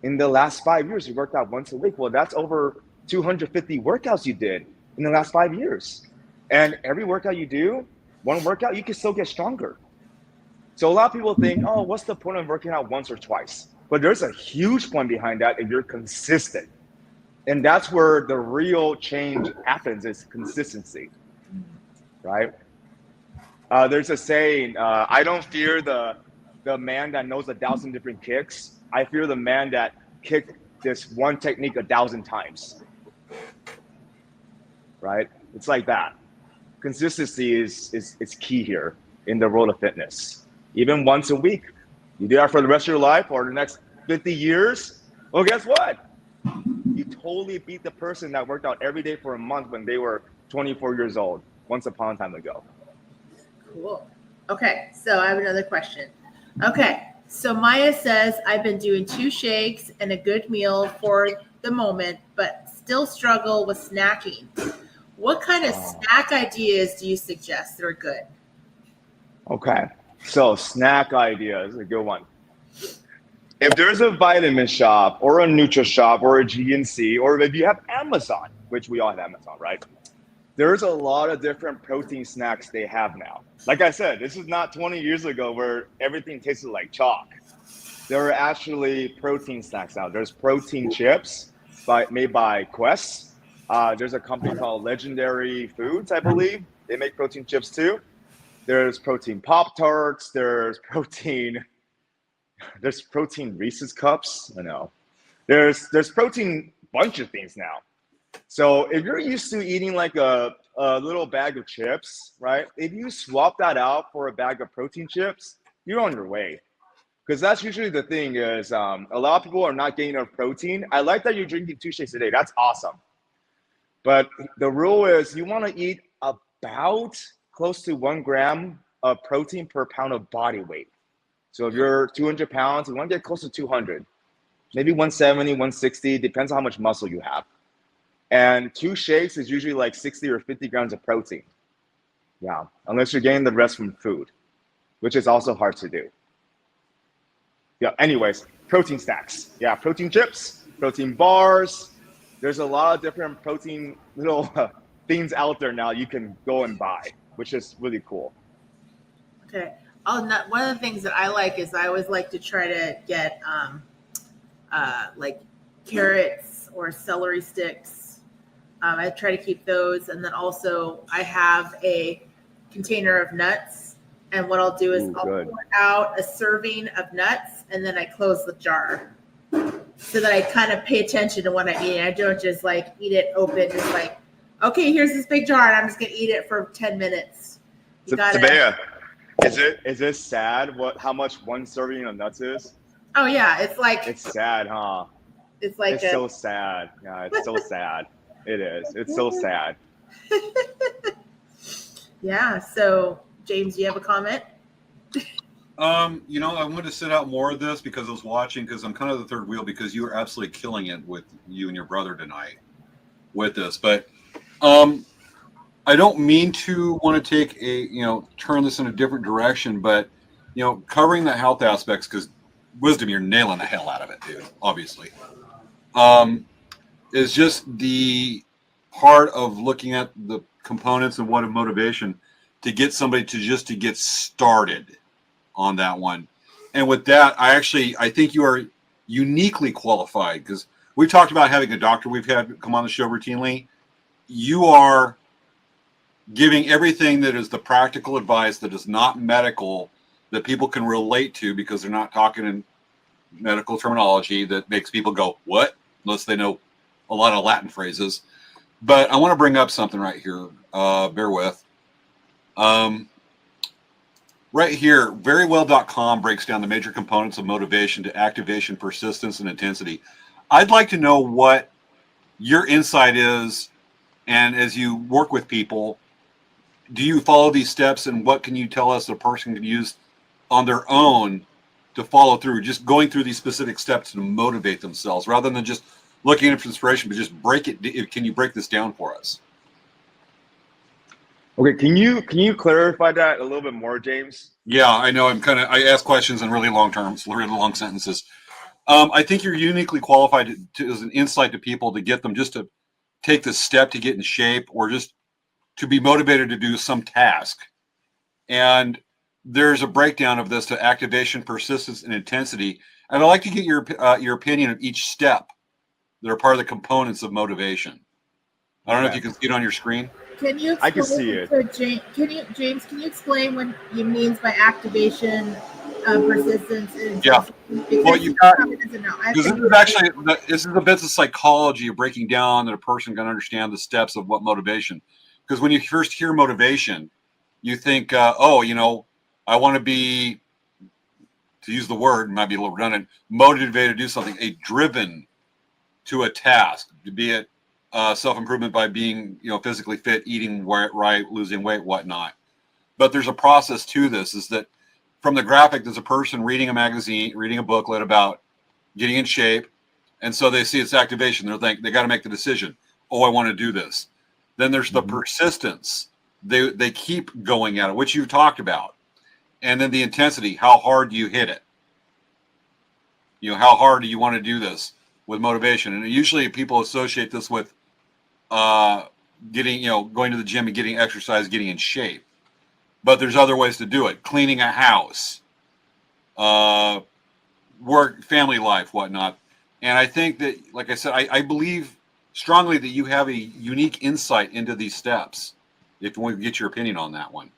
In the last 5 years, you worked out once a week. Well, that's over 250 workouts you did in the last 5 years. And every workout you do, one workout, you can still get stronger. So a lot of people think, oh, what's the point of working out once or twice? But there's a huge point behind that if you're consistent. And that's where the real change happens, is consistency, right? There's a saying, I don't fear the man that knows 1,000 different kicks. I fear the man that kicked this one technique 1,000 times, right? It's like that. Consistency is key here in the world of fitness. Even once a week, you do that for the rest of your life or the next 50 years. Well, guess what? You totally beat the person that worked out every day for a month when they were 24 years old, once upon a time ago. Cool. Okay, so I have another question. Okay, so Maya says, I've been doing 2 shakes and a good meal for the moment, but still struggle with snacking. What kind of snack ideas do you suggest that are good? Okay, so snack ideas, a good one. If there's a vitamin shop or a Nutri shop or a GNC, or if you have Amazon, which we all have Amazon, right? There's a lot of different protein snacks they have now. Like I said, this is not 20 years ago where everything tasted like chalk. There are actually protein snacks now. There's protein chips made by Quest. There's a company called Legendary Foods, I believe. They make protein chips too. There's protein Pop-Tarts. There's protein Reese's Cups. I know. There's protein bunch of things now. So if you're used to eating like a little bag of chips, right? If you swap that out for a bag of protein chips, you're on your way. Because that's usually the thing is a lot of people are not getting enough protein. I like that you're drinking 2 shakes a day. That's awesome. But the rule is you want to eat about close to 1 gram of protein per pound of body weight. So if you're 200 pounds, you want to get close to 200, maybe 170, 160, depends on how much muscle you have. And 2 shakes is usually like 60 or 50 grams of protein. Yeah, unless you're getting the rest from food, which is also hard to do. Yeah, anyways, protein snacks. Yeah, protein chips, protein bars. There's a lot of different protein little things out there now you can go and buy, which is really cool. Okay. One of the things that I like is I always like to try to get like carrots or celery sticks. I try to keep those. And then also I have a container of nuts. And what I'll do is I'll pour out a serving of nuts and then I close the jar so that I kind of pay attention to what I'm eating. I don't just like eat it open, just like, okay, here's this big jar and I'm just going to eat it for 10 minutes. Svea, is it sad how much 1 serving of nuts is? Oh yeah, it's sad, huh? It's so sad. Yeah, it's so sad. It is. It's so sad. Yeah. So, James, do you have a comment? I'm going to sit out more of this because I was watching, because I'm kind of the third wheel, because you were absolutely killing it with you and your brother tonight with this. But I don't mean to want to take turn this in a different direction, but, covering the health aspects, because Wisdom, you're nailing the hell out of it, dude, obviously. Is just the part of looking at the components and what a motivation to get somebody to get started on that one. And with that, I think you are uniquely qualified, because we've talked about having a doctor we've had come on the show routinely. You are giving everything that is the practical advice that is not medical, that people can relate to, because they're not talking in medical terminology that makes people go, what? Unless they know a lot of Latin phrases. But I want to bring up something right here. Bear with. Right here, verywell.com breaks down the major components of motivation to activation, persistence, and intensity. I'd like to know what your insight is, and as you work with people, do you follow these steps, and what can you tell us a person can use on their own to follow through, just going through these specific steps to motivate themselves, rather than just looking at inspiration, but just break it. Can you break this down for us? Okay, can you clarify that a little bit more, James? Yeah, I know. I ask questions in really long terms, really long sentences. I think you're uniquely qualified as an insight to people, to get them just to take the step to get in shape, or just to be motivated to do some task. And there's a breakdown of this to activation, persistence, and intensity. And I'd like to get your opinion of each step that are part of the components of motivation. I don't know if you can see it on your screen. Can you? I can see it. James? Can you explain what you means by activation, persistence, and Yeah. because Well, you got probably doesn't know. because this is a bit of psychology of breaking down that a person can understand the steps of what motivation. Because when you first hear motivation, you think, oh, I want to be, to use the word, might be a little redundant, motivated to do something, driven to a task, be it self-improvement by being, physically fit, eating right, losing weight, whatnot. But there's a process to this, is that from the graphic, there's a person reading a magazine, reading a booklet about getting in shape. And so they see it's activation. They're like, they got to make the decision. Oh, I want to do this. Then there's the persistence. They keep going at it, which you've talked about. And then the intensity, how hard do you hit it? How hard do you want to do this with motivation? And usually people associate this with getting, going to the gym and getting exercise, getting in shape. But there's other ways to do it. Cleaning a house, work, family life, whatnot. And I think that, like I said, I believe strongly that you have a unique insight into these steps. If you want to get your opinion on that one.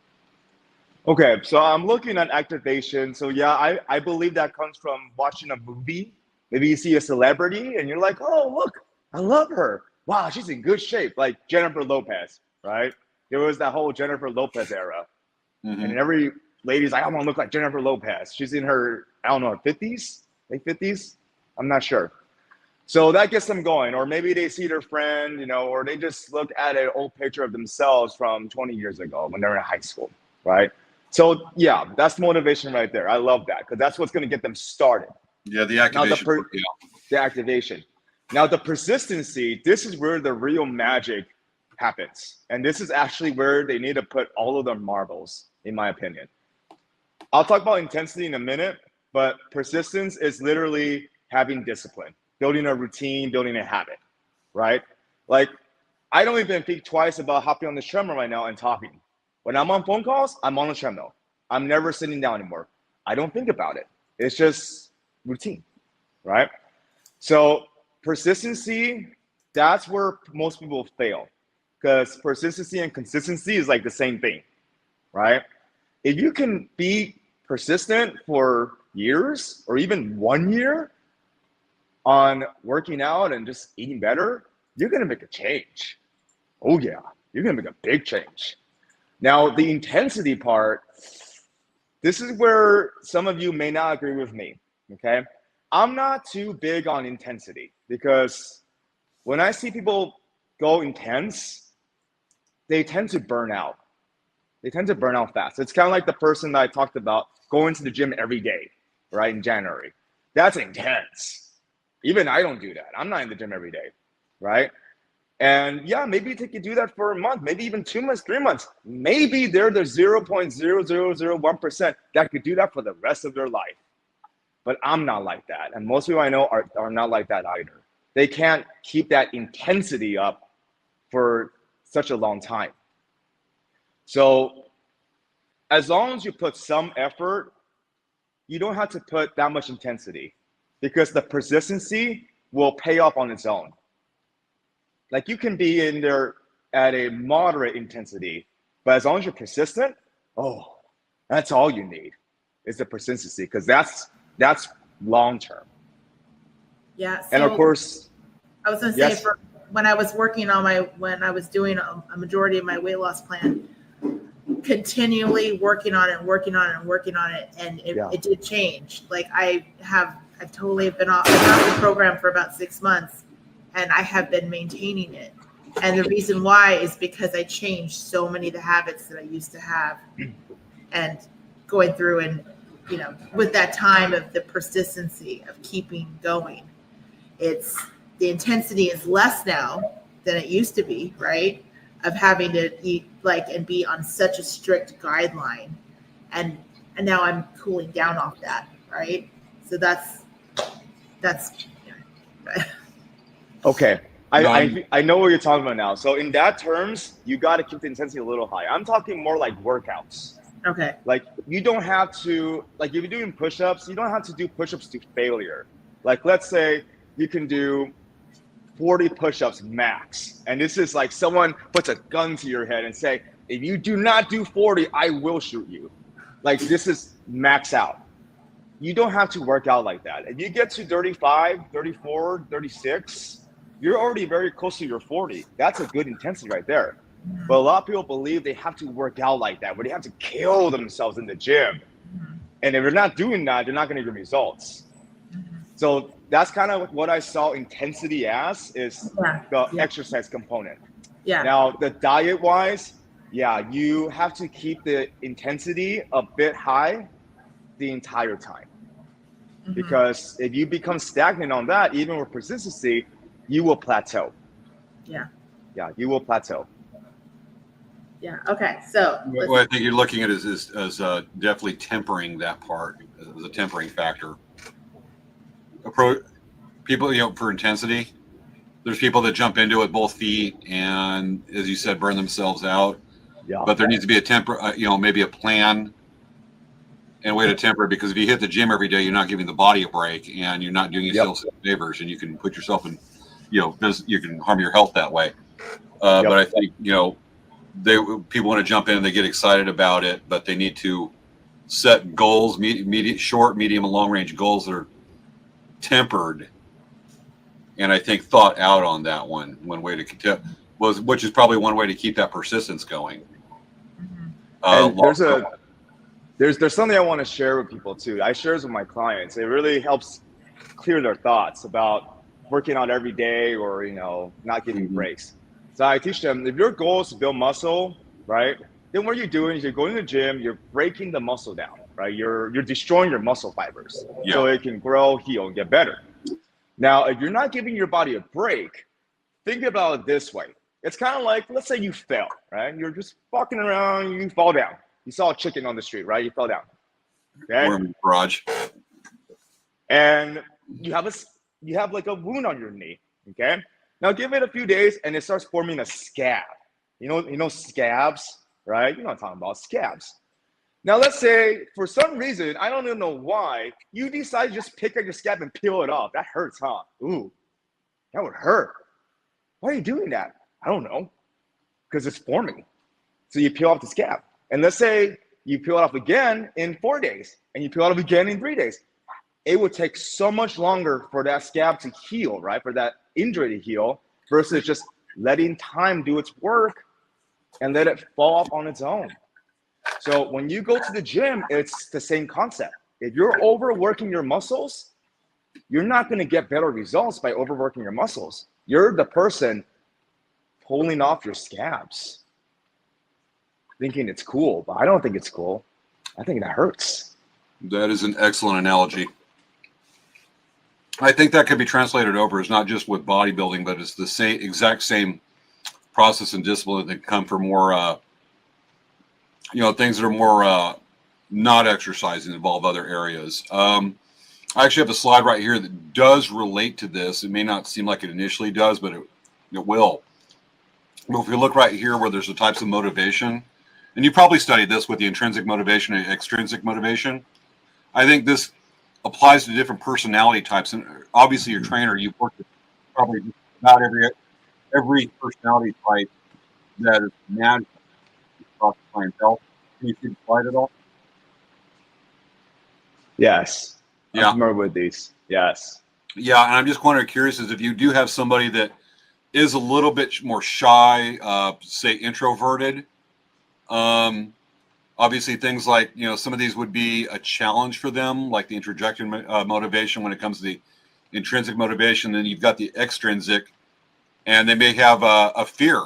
Okay, so I'm looking at activation. So yeah, I believe that comes from watching a movie. Maybe you see a celebrity and you're like, oh, look, I love her. Wow, she's in good shape. Like Jennifer Lopez, right? There was that whole Jennifer Lopez era. Mm-hmm. And every lady's like, I want to look like Jennifer Lopez. She's in her, I don't know, 50s, late 50s? I'm not sure. So that gets them going. Or maybe they see their friend, or they just look at an old picture of themselves from 20 years ago when they're in high school, right? So yeah, that's motivation right there. I love that because that's what's going to get them started. Yeah, the activation. The activation. Now the persistency, this is where the real magic happens. And this is actually where they need to put all of their marbles, in my opinion. I'll talk about intensity in a minute, but persistence is literally having discipline, building a routine, building a habit, right? Like, I don't even think twice about hopping on the treadmill right now and talking. When I'm on phone calls, I'm on the treadmill. I'm never sitting down anymore. I don't think about it. It's just routine, right? So persistency, that's where most people fail, because persistency and consistency is like the same thing, right? If you can be persistent for years or even 1 year on working out and just eating better, you're going to make a change. Oh yeah, you're going to make a big change. Now, the intensity part, this is where some of you may not agree with me, okay? I'm not too big on intensity because when I see people go intense, they tend to burn out. They tend to burn out fast. It's kind of like the person that I talked about going to the gym every day, right, in January. That's intense. Even I don't do that. I'm not in the gym every day, right? And yeah, maybe they could do that for a month, maybe even 2 months, 3 months. Maybe they're the 0.0001% that could do that for the rest of their life. But I'm not like that. And most people I know are not like that either. They can't keep that intensity up for such a long time. So as long as you put some effort, you don't have to put that much intensity because the persistency will pay off on its own. Like you can be in there at a moderate intensity, but as long as you're persistent, oh, that's all you need is the persistency because that's long term. Yeah. So and of course, I was going to say when I was working on when I was doing a majority of my weight loss plan, continually working on it, and it did change. Like I've totally been off the program for about 6 months. And I have been maintaining it. And the reason why is because I changed so many of the habits that I used to have. And going through and, with that time of the persistency of keeping going, the intensity is less now than it used to be, right? Of having to eat and be on such a strict guideline. And now I'm cooling down off that, right? So that's okay. I know what you're talking about now. So in that terms, you got to keep the intensity a little high. I'm talking more like workouts. Okay. Like you don't have to, like if you're doing push-ups, you don't have to do push-ups to failure. Like let's say you can do 40 push-ups max. And this is like someone puts a gun to your head and say, if you do not do 40, I will shoot you. Like this is max out. You don't have to work out like that. If you get to 35, 34, 36, you're already very close to your 40. That's a good intensity right there. But a lot of people believe they have to work out like that, where they have to kill themselves in the gym. And if they're not doing that, they're not going to get results. So that's kind of what I saw intensity as, is the exercise component. Yeah. Now, the diet-wise, yeah, you have to keep the intensity a bit high the entire time. Because if you become stagnant on that, even with persistency, you will plateau. Yeah. Yeah, you will plateau. Yeah. Okay. So What I think you're looking at is definitely tempering that part as a tempering factor. People, for intensity, there's people that jump into it both feet and, as you said, burn themselves out. Yeah. But there needs to be maybe a plan and a way to temper it, because if you hit the gym every day, you're not giving the body a break and you're not doing yourself some favors, and you can put yourself in, you can harm your health that way. But I think, people want to jump in and they get excited about it, but they need to set goals, short, medium, and long range goals that are tempered, and I think thought out on that one way to which is probably one way to keep that persistence going. And there's something I want to share with people too. I share this with my clients. It really helps clear their thoughts about working out every day or not giving breaks. So I teach them, if your goal is to build muscle, right, then what you're doing is you're going to the gym, you're breaking the muscle down, right? You're destroying your muscle fibers so it can grow, heal, and get better. Now, if you're not giving your body a break, think about it this way. It's kind of like, let's say you fell, right? You're just walking around, you fall down. You saw a chicken on the street, right? You fell down. Okay. Or in the garage. And you have like a wound on your knee. Okay. Now give it a few days and it starts forming a scab. You know scabs, right? You know what I'm talking about, scabs. Now let's say for some reason, I don't even know why, you decide to just pick up your scab and peel it off. That hurts, huh? Ooh, that would hurt. Why are you doing that? I don't know. Because it's forming. So you peel off the scab. And let's say you peel it off again in 4 days and you peel it off again in 3 days. It would take so much longer for that scab to heal, right? For that injury to heal versus just letting time do its work and let it fall off on its own. So when you go to the gym, it's the same concept. If you're overworking your muscles, you're not going to get better results by overworking your muscles. You're the person pulling off your scabs, thinking it's cool, but I don't think it's cool. I think that hurts. That is an excellent analogy. I think that could be translated over as not just with bodybuilding, but it's the exact same process and discipline that come for more, things that are more not exercising, involve other areas. I actually have a slide right here that does relate to this. It may not seem like it initially does, but it will. But if you look right here where there's the types of motivation, and you probably studied this with the intrinsic motivation and extrinsic motivation, I think this applies to different personality types. And obviously your trainer, you've worked with probably about every personality type that is managed across the clientele. Can you see the slide at all? Yes. Yeah. I'm familiar with these. Yes. Yeah, and I'm just curious is if you do have somebody that is a little bit more shy, say introverted, obviously things like, some of these would be a challenge for them, like the introduction motivation when it comes to the intrinsic motivation. Then you've got the extrinsic, and they may have a fear.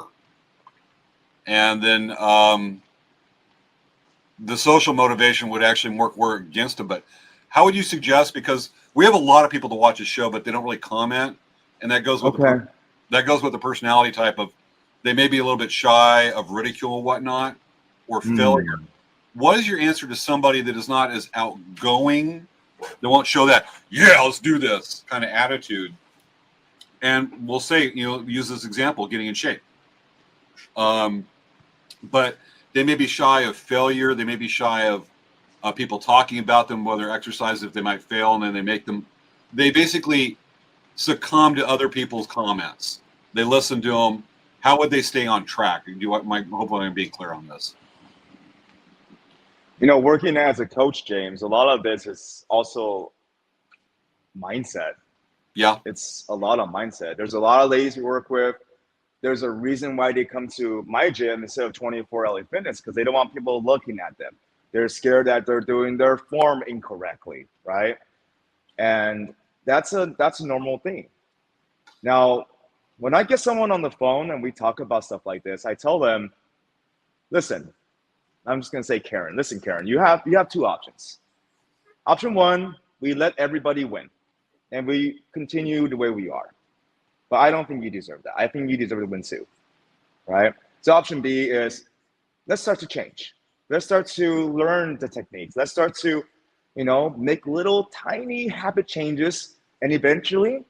And then the social motivation would actually work against them. But how would you suggest, because we have a lot of people to watch the show, but they don't really comment. And that goes with the personality type of, they may be a little bit shy of ridicule and whatnot, or failure. What is your answer to somebody that is not as outgoing, that won't show that, yeah, let's do this kind of attitude? And we'll say, use this example, getting in shape. But they may be shy of failure. They may be shy of people talking about them, whether exercise, if they might fail, and then they basically succumb to other people's comments. They listen to them. How would they stay on track? Hopefully I'm being clear on this. You know, working as a coach, James, a lot of this is also mindset. Yeah. It's a lot of mindset. There's a lot of ladies we work with. There's a reason why they come to my gym instead of 24 LA Fitness, because they don't want people looking at them. They're scared that they're doing their form incorrectly, right? And that's a normal thing. Now, when I get someone on the phone and we talk about stuff like this, I tell them, listen, I'm just gonna say Karen. Listen, Karen, you have two options. Option one, we let everybody win and we continue the way we are. But I don't think you deserve that. I think you deserve to win too, right? So option B is, let's start to change. Let's start to learn the techniques. Let's start to, make little tiny habit changes. And eventually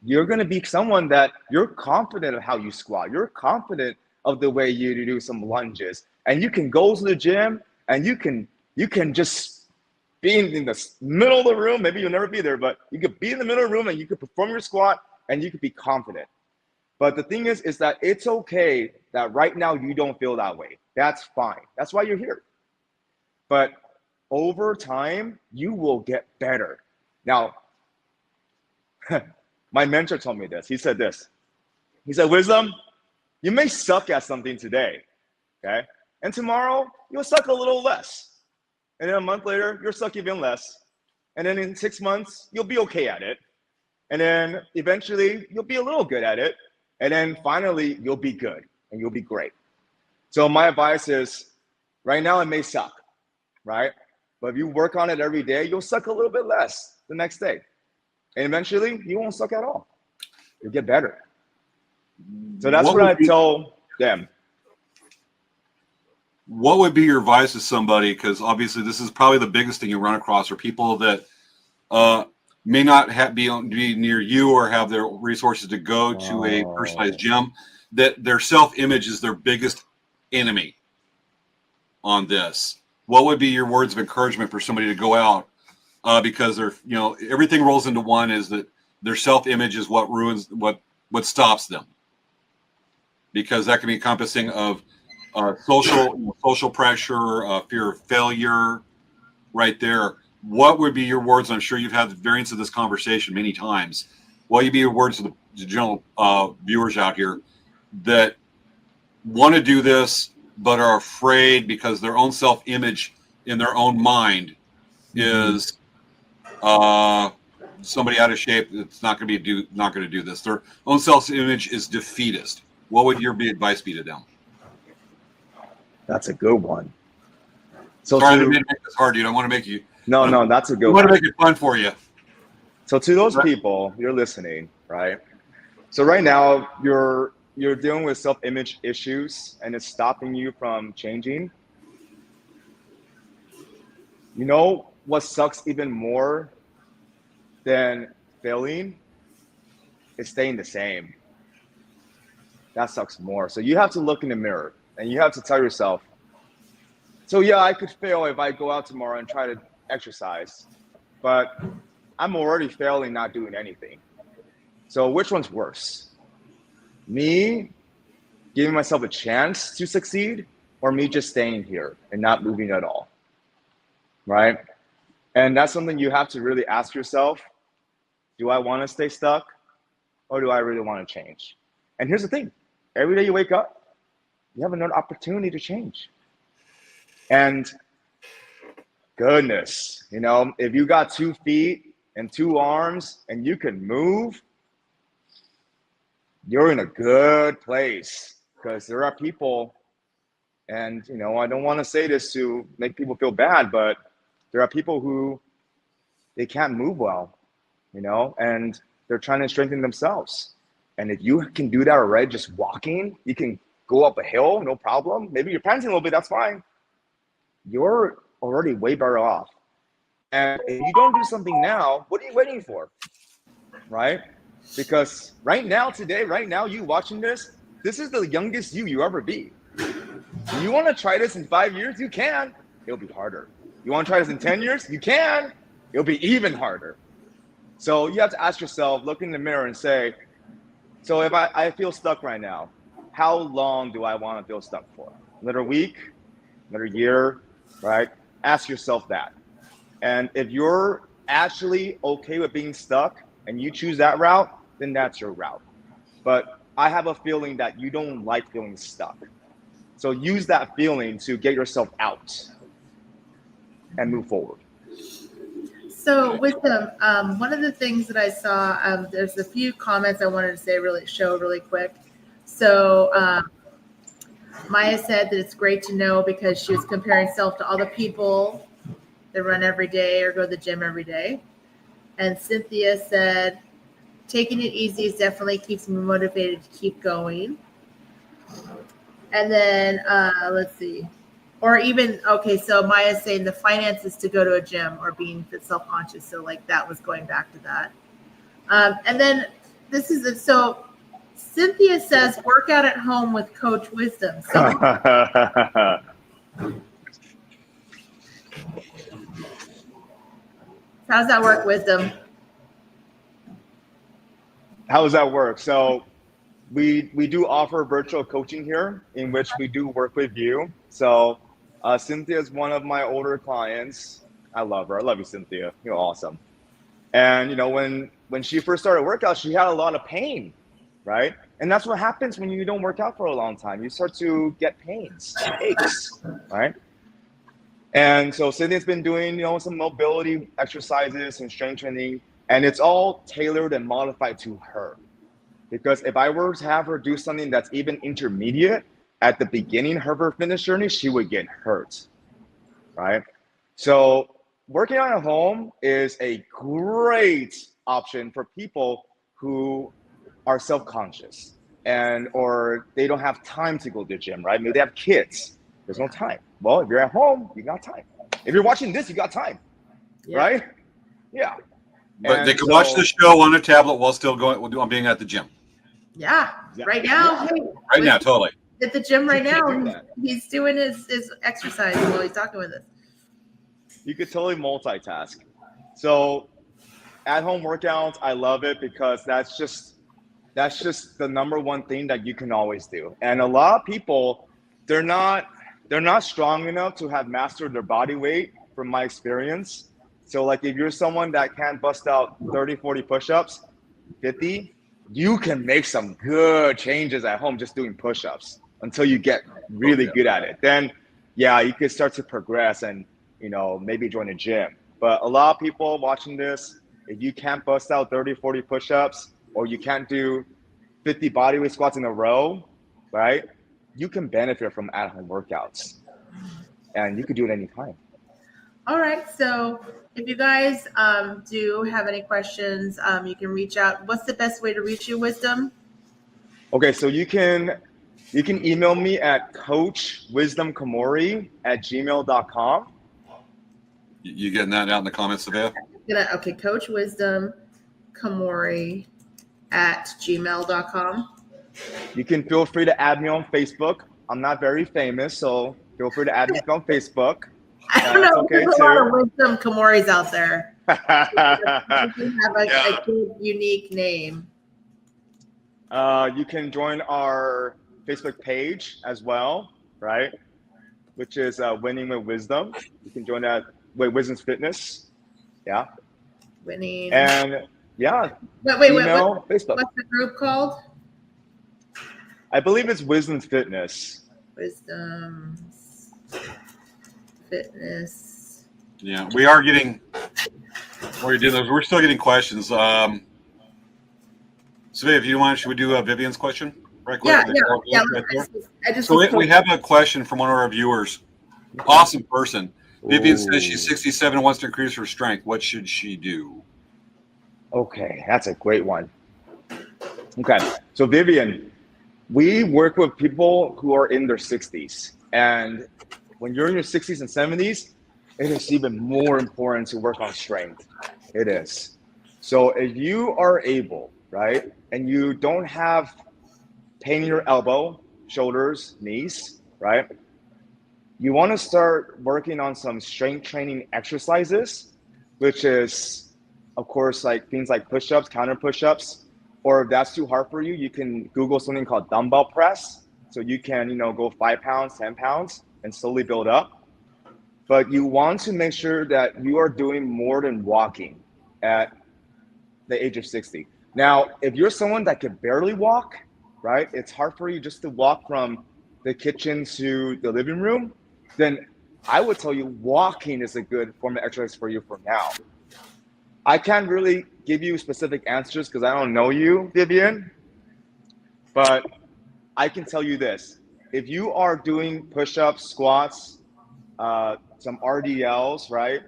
you're going to be someone that you're confident of how you squat. You're confident of the way you do some lunges. And you can go to the gym and you can just be in the middle of the room. Maybe you'll never be there, but you could be in the middle of the room and you could perform your squat and you could be confident. But the thing is that it's okay that right now you don't feel that way. That's fine. That's why you're here. But over time, you will get better. Now, my mentor told me this. He said this. He said, Wisdom, you may suck at something today, okay? And tomorrow, you'll suck a little less. And then a month later, you'll suck even less. And then in 6 months, you'll be okay at it. And then eventually, you'll be a little good at it. And then finally, you'll be good and you'll be great. So my advice is, right now it may suck, right? But if you work on it every day, you'll suck a little bit less the next day. And eventually, you won't suck at all. You'll get better. So that's what I tell them. What would be your advice to somebody? Because obviously this is probably the biggest thing you run across, are people that may not be near you or have their resources to go to a personalized gym, that their self-image is their biggest enemy on this. What would be your words of encouragement for somebody to go out? Because they're, everything rolls into one, is that their self-image is what ruins, what stops them. Because that can be encompassing of social pressure, fear of failure, right there. What would be your words? I'm sure you've had variants of this conversation many times. What would be your words to the general viewers out here that want to do this but are afraid because their own self-image in their own mind is somebody out of shape that's not going to do this. Their own self-image is defeatist. What would your advice be to them? That's a good one. So sorry, I didn't mean to make this hard, dude. I want to make you. No, that's a good one. I want to make it fun for you. So to those people, you're listening, right? So right now you're dealing with self-image issues and it's stopping you from changing. You know what sucks even more than failing is staying the same. That sucks more. So you have to look in the mirror and you have to tell yourself, so yeah, I could fail if I go out tomorrow and try to exercise, but I'm already failing not doing anything. So which one's worse? Me giving myself a chance to succeed, or me just staying here and not moving at all, right? And that's something you have to really ask yourself. Do I want to stay stuck, or do I really want to change? And here's the thing. Every day you wake up, you have another opportunity to change. And goodness, if you got 2 feet and 2 arms and you can move, you're in a good place. Because there are people, and I don't want to say this to make people feel bad, but there are people who they can't move well, and they're trying to strengthen themselves. And if you can do that already, just walking, you can go up a hill, no problem. Maybe you're panting a little bit, that's fine. You're already way better off. And if you don't do something now, what are you waiting for? Right? Because right now, you watching this is the youngest you ever be. You want to try this in 5 years? You can. It'll be harder. You want to try this in 10 years? You can. It'll be even harder. So you have to ask yourself, look in the mirror and say, so if I feel stuck right now, how long do I want to feel stuck for? Another week, another year, right? Ask yourself that. And if you're actually okay with being stuck and you choose that route, then that's your route. But I have a feeling that you don't like feeling stuck. So use that feeling to get yourself out and move forward. So Wisdom, one of the things that I saw, there's a few comments I wanted to say really quick. So Maya said that it's great to know because she was comparing herself to all the people that run every day or go to the gym every day. And Cynthia said, taking it easy is definitely keeps me motivated to keep going. And then let's see. Or even, okay, so Maya's saying the finances to go to a gym or being self-conscious. So like that was going back to that. And then this is it. So Cynthia says work out at home with Coach Wisdom. So how does that work, Wisdom? How does that work? So we do offer virtual coaching here in which we do work with you. So Cynthia is one of my older clients. I love her. I love you, Cynthia. You're awesome. And you know, when she first started workout, she had a lot of pain, right? And that's what happens when you don't work out for a long time. You start to get pains, aches, right? And so Cynthia's been doing, you know, some mobility exercises and strength training, and it's all tailored and modified to her. Because if I were to have her do something that's even intermediate at the beginning of her fitness journey, she would get hurt, right? So working out at home is a great option for people who are self-conscious and or they don't have time to go to the gym, right? Maybe they have kids. There's no time. Well, if you're at home, you got time. If you're watching this, you got time, right? Yeah. But they can watch the show on a tablet while still being at the gym. Yeah, right now. Yeah. Hey, Right now, totally. at the gym right You can now. do that. He's doing his exercise while he's talking with us. You could totally multitask. So at-home workouts, I love it because that's just the number one thing that you can always do. And a lot of people, they're not strong enough to have mastered their body weight from my experience. So like if you're someone that can't bust out 30, 40 push-ups, 50, you can make some good changes at home just doing push-ups until you get really good at it. Then, yeah, you could start to progress and, you know, maybe join a gym. But a lot of people watching this, if you can't bust out 30, 40 push-ups or you can't do 50 bodyweight squats in a row, right? You can benefit from at-home workouts and you could do it anytime. All right. So if you guys do have any questions, you can reach out. What's the best way to reach you, Wisdom? Okay, so you can email me at coachwisdomkomori@gmail.com. You getting that out in the comments, Svea? Okay, Coach Wisdom Komori @gmail.com. You can feel free to add me on Facebook. I'm not very famous, so feel free to add me on Facebook. I don't know. Okay There's a lot of Wisdom Komoris out there. You have a good, unique name. You can join our Facebook page as well, right? Which is Winning with Wisdom. You can join that with Wisdom's Fitness. Yeah. Winning. And yeah. Wait, Facebook. What's the group called? I believe it's Wisdom's Fitness. Wisdom's Fitness. Yeah, we are getting. We're still getting questions. Svea, if you want, should we do Vivian's question right quick? Yeah. We have a question from one of our viewers. Awesome person. Vivian says she's 67 and wants to increase her strength. What should she do? Okay, that's a great one. Okay, so Vivian, we work with people who are in their 60s. And when you're in your 60s and 70s, it is even more important to work on strength. It is. So if you are able, right, and you don't have pain in your elbow, shoulders, knees, right, you want to start working on some strength training exercises, which is, of course, like things like push-ups, counter push-ups, or if that's too hard for you, you can Google something called dumbbell press. So you can, go 5 pounds, 10 pounds, and slowly build up. But you want to make sure that you are doing more than walking at the age of 60. Now, if you're someone that can barely walk, right, it's hard for you just to walk from the kitchen to the living room, then I would tell you walking is a good form of exercise for you for now. I can't really give you specific answers because I don't know you, Vivian, but I can tell you this. If you are doing push-ups, squats, some RDLs, right?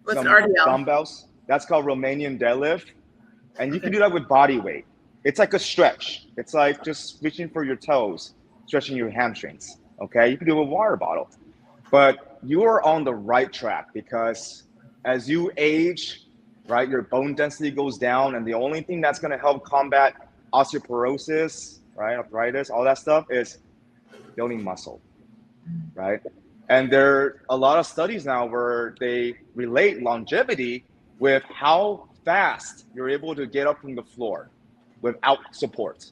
What's some an RDL? dumbbells, that's called Romanian deadlift. And you can do that with body weight. It's like a stretch. It's like just reaching for your toes, stretching your hamstrings, okay? You can do it with a water bottle. But you are on the right track because as you age, right, your bone density goes down, and the only thing that's going to help combat osteoporosis, right, arthritis, all that stuff is building muscle, right? And there are a lot of studies now where they relate longevity with how fast you're able to get up from the floor without support,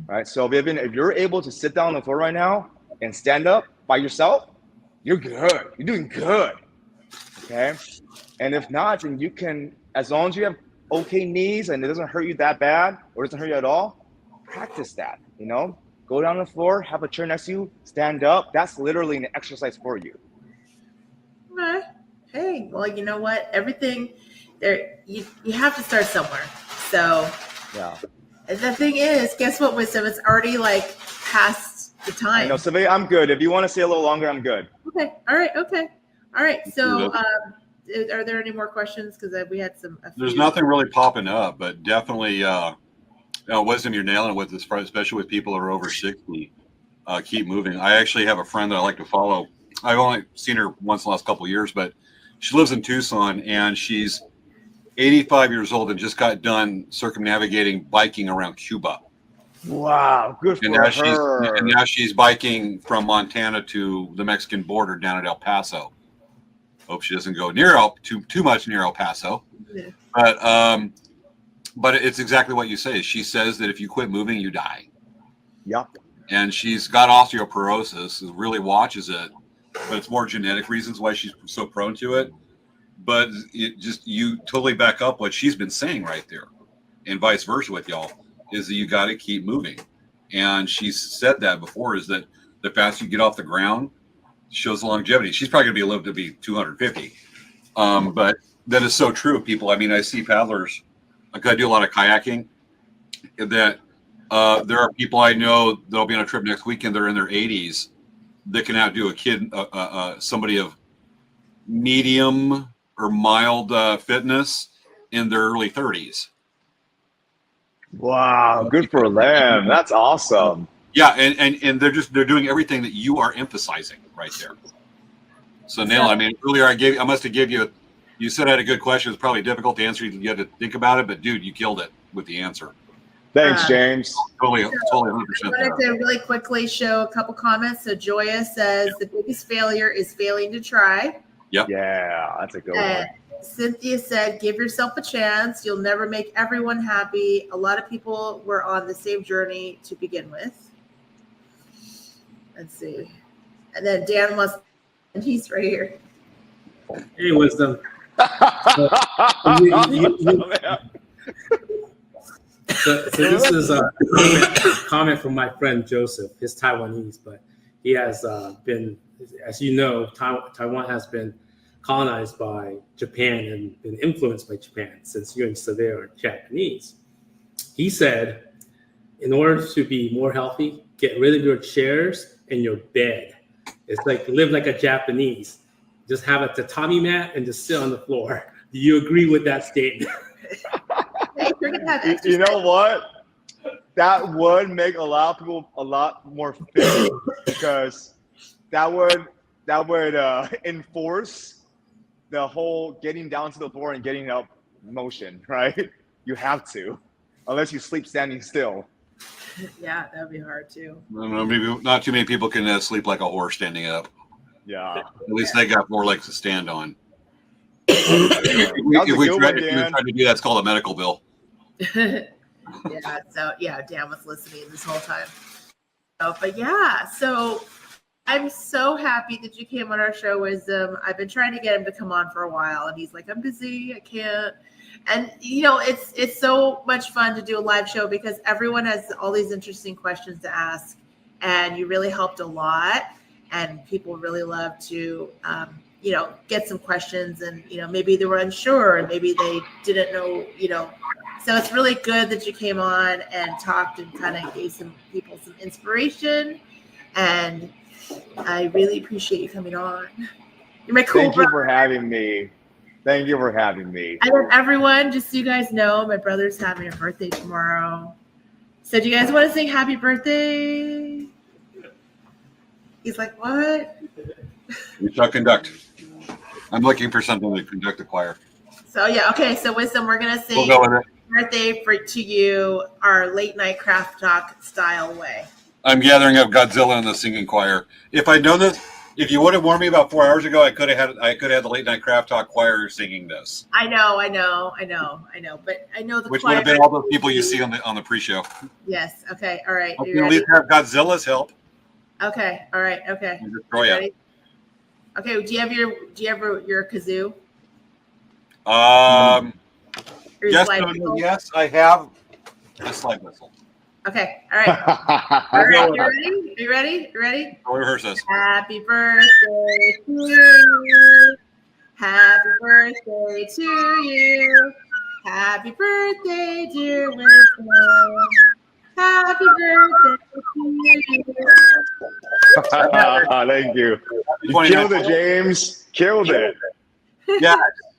right? So Vivian, if you're able to sit down on the floor right now and stand up by yourself, you're good. You're doing good, okay? And if not, then you can, as long as you have okay knees and it doesn't hurt you that bad or doesn't hurt you at all, practice that, Go down the floor, have a chair next to you, stand up. That's literally an exercise for you. Okay. Hey, well, you know what? Everything there, you have to start somewhere. So Yeah. the thing is, guess what, Wisdom? It's already like past the time. I know, Svea, I'm good. If you want to stay a little longer, I'm good. Okay. All right. Okay. All right. So, are there any more questions? Because we had There's nothing really popping up, but definitely, Wisdom, you're nailing it with this, especially with people that are over 60. Keep moving. I actually have a friend that I like to follow. I've only seen her once in the last couple of years, but she lives in Tucson, and she's 85 years old and just got done circumnavigating biking around Cuba. Wow, good for her. And now she's biking from Montana to the Mexican border down at El Paso. Hope she doesn't go too much near El Paso. Yeah. But it's exactly what you say. She says that if you quit moving, you die. Yep. And she's got osteoporosis, really watches it, but it's more genetic reasons why she's so prone to it. But you totally back up what she's been saying right there, and vice versa with y'all, is that you got to keep moving. And she's said that before, is that the faster you get off the ground shows longevity. She's probably going to be lived to be 250. But that is so true, people. I mean, I see paddlers. I do a lot of kayaking. That there are people I know that'll be on a trip next weekend. They're in their 80s that can outdo somebody of medium or mild fitness in their early 30s. Wow, good for them. That's awesome. Yeah, and they're doing everything that you are emphasizing right there. So Neil, I mean, earlier I must have given you. You said I had a good question. It's probably difficult to answer. You had to think about it, but dude, you killed it with the answer. Thanks, James. Totally 100%. I wanted to really quickly show a couple comments. So Joya says the biggest failure is failing to try. Yep. Yeah, that's a good one. Cynthia said, give yourself a chance. You'll never make everyone happy. A lot of people were on the same journey to begin with. Let's see. And then Dan and he's right here. Hey, Wisdom. So this is a comment from my friend Joseph. He's Taiwanese, but he has been, as you know, Taiwan has been colonized by Japan and been influenced by Japan since you and Svea are Japanese. He said, in order to be more healthy, get rid of your chairs and your bed. It's like live like a Japanese. Just have a tatami mat and just sit on the floor. Do you agree with that statement? Hey, you're gonna have You know what? That would make a lot of people a lot more fit because that would enforce the whole getting down to the floor and getting up motion, right? You have to, unless you sleep standing still. Yeah, that'd be hard too. I don't know, maybe not too many people can sleep like a horse standing up. Yeah. At least they got more legs to stand on. That was a good one, If we Dan. tried to do that, it's called a medical bill. Yeah, so yeah, Dan was listening this whole time. But yeah, so I'm so happy that you came on our show, Wisdom. I've been trying to get him to come on for a while, and he's like, I'm busy, I can't. And you know, it's so much fun to do a live show because everyone has all these interesting questions to ask, and you really helped a lot. And people really love to, you know, get some questions, and you know, maybe they were unsure, and maybe they didn't know, you know. So it's really good that you came on and talked and kind of gave some people some inspiration. And I really appreciate you coming on. You're my cool Thank you brother. for having me. Thank you for having me. And then everyone, just so you guys know, my brother's having a birthday tomorrow. So do you guys want to sing happy birthday? He's like, what? We shall conduct. I'm looking for something to conduct the choir. So yeah, okay. So Wisdom, we're gonna sing We'll go with it. birthday to you our late night craft talk style way. I'm gathering up Godzilla in the singing choir. If I know this, if you would have warned me about 4 hours ago, I could have had the late night craft talk choir singing this. I know. But I know the Which choir. would have been all those people you see on the pre-show. Yes. Okay. All right. I Are you can at ready? least have Godzilla's help. Okay. All right. Okay. And You destroy it. ready? Okay. Do you have your kazoo? Or your Yes, slide no, whistle? yes, I have a slide whistle. Okay. All right. All right. You ready? You ready? You ready? I'll rehearse this. Happy birthday to you. Happy birthday to you. Happy birthday, dear Wisdom. Happy birthday to you. Thank you. You 29. killed it, James. Killed it.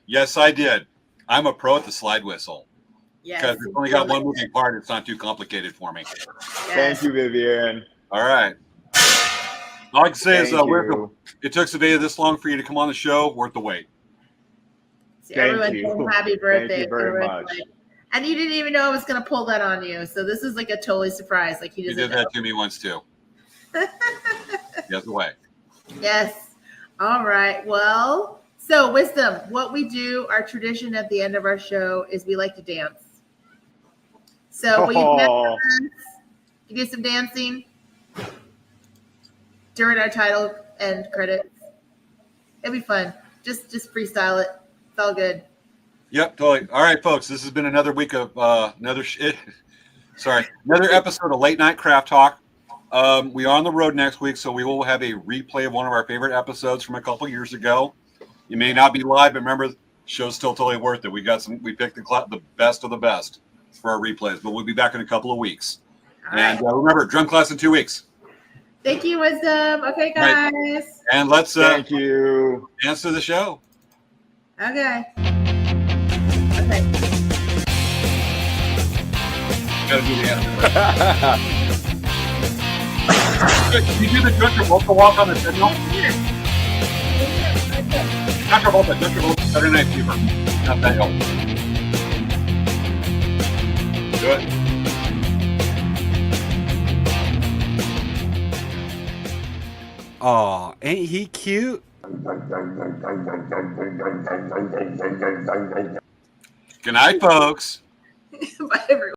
Yes, I did. I'm a pro at the slide whistle. Yes. Because it's only got one moving part, it's not too complicated for me. Thank you, Vivian. All right. All I can say is, Thank Wisdom, you. it took Svea this long for you to come on the show. Worth the wait. So Thank everyone you. say happy birthday. Thank you very Everyone much. say- And you didn't even know I was going to pull that on you. So this is like a totally surprise. Like he You doesn't did know. that to me once too. Yes, away. Yes. All right. Well, so Wisdom, what we do, our tradition at the end of our show is we like to dance. So will you dance Oh, with us? You do some dancing during our title and credits. It'll be fun. Just freestyle it. It's all good. Yep, totally. All right, folks. This has been another week of another episode of Late Night Craft Talk. We are on the road next week, so we will have a replay of one of our favorite episodes from a couple years ago. You may not be live, but remember, the show's still totally worth it. We picked the best of the best for our replays, but we'll be back in a couple of weeks. All And right. remember, drum class in 2 weeks. Thank you, Wisdom. Okay, Right. guys. And let's thank you. dance to the show. Okay. Okay. Gotta do the anthem. Can you do the John Travolta walk on the treadmill? John Travolta, Saturday Night Fever. Not that help. Do it. Aw, ain't he cute? Good night, folks. Bye, everyone.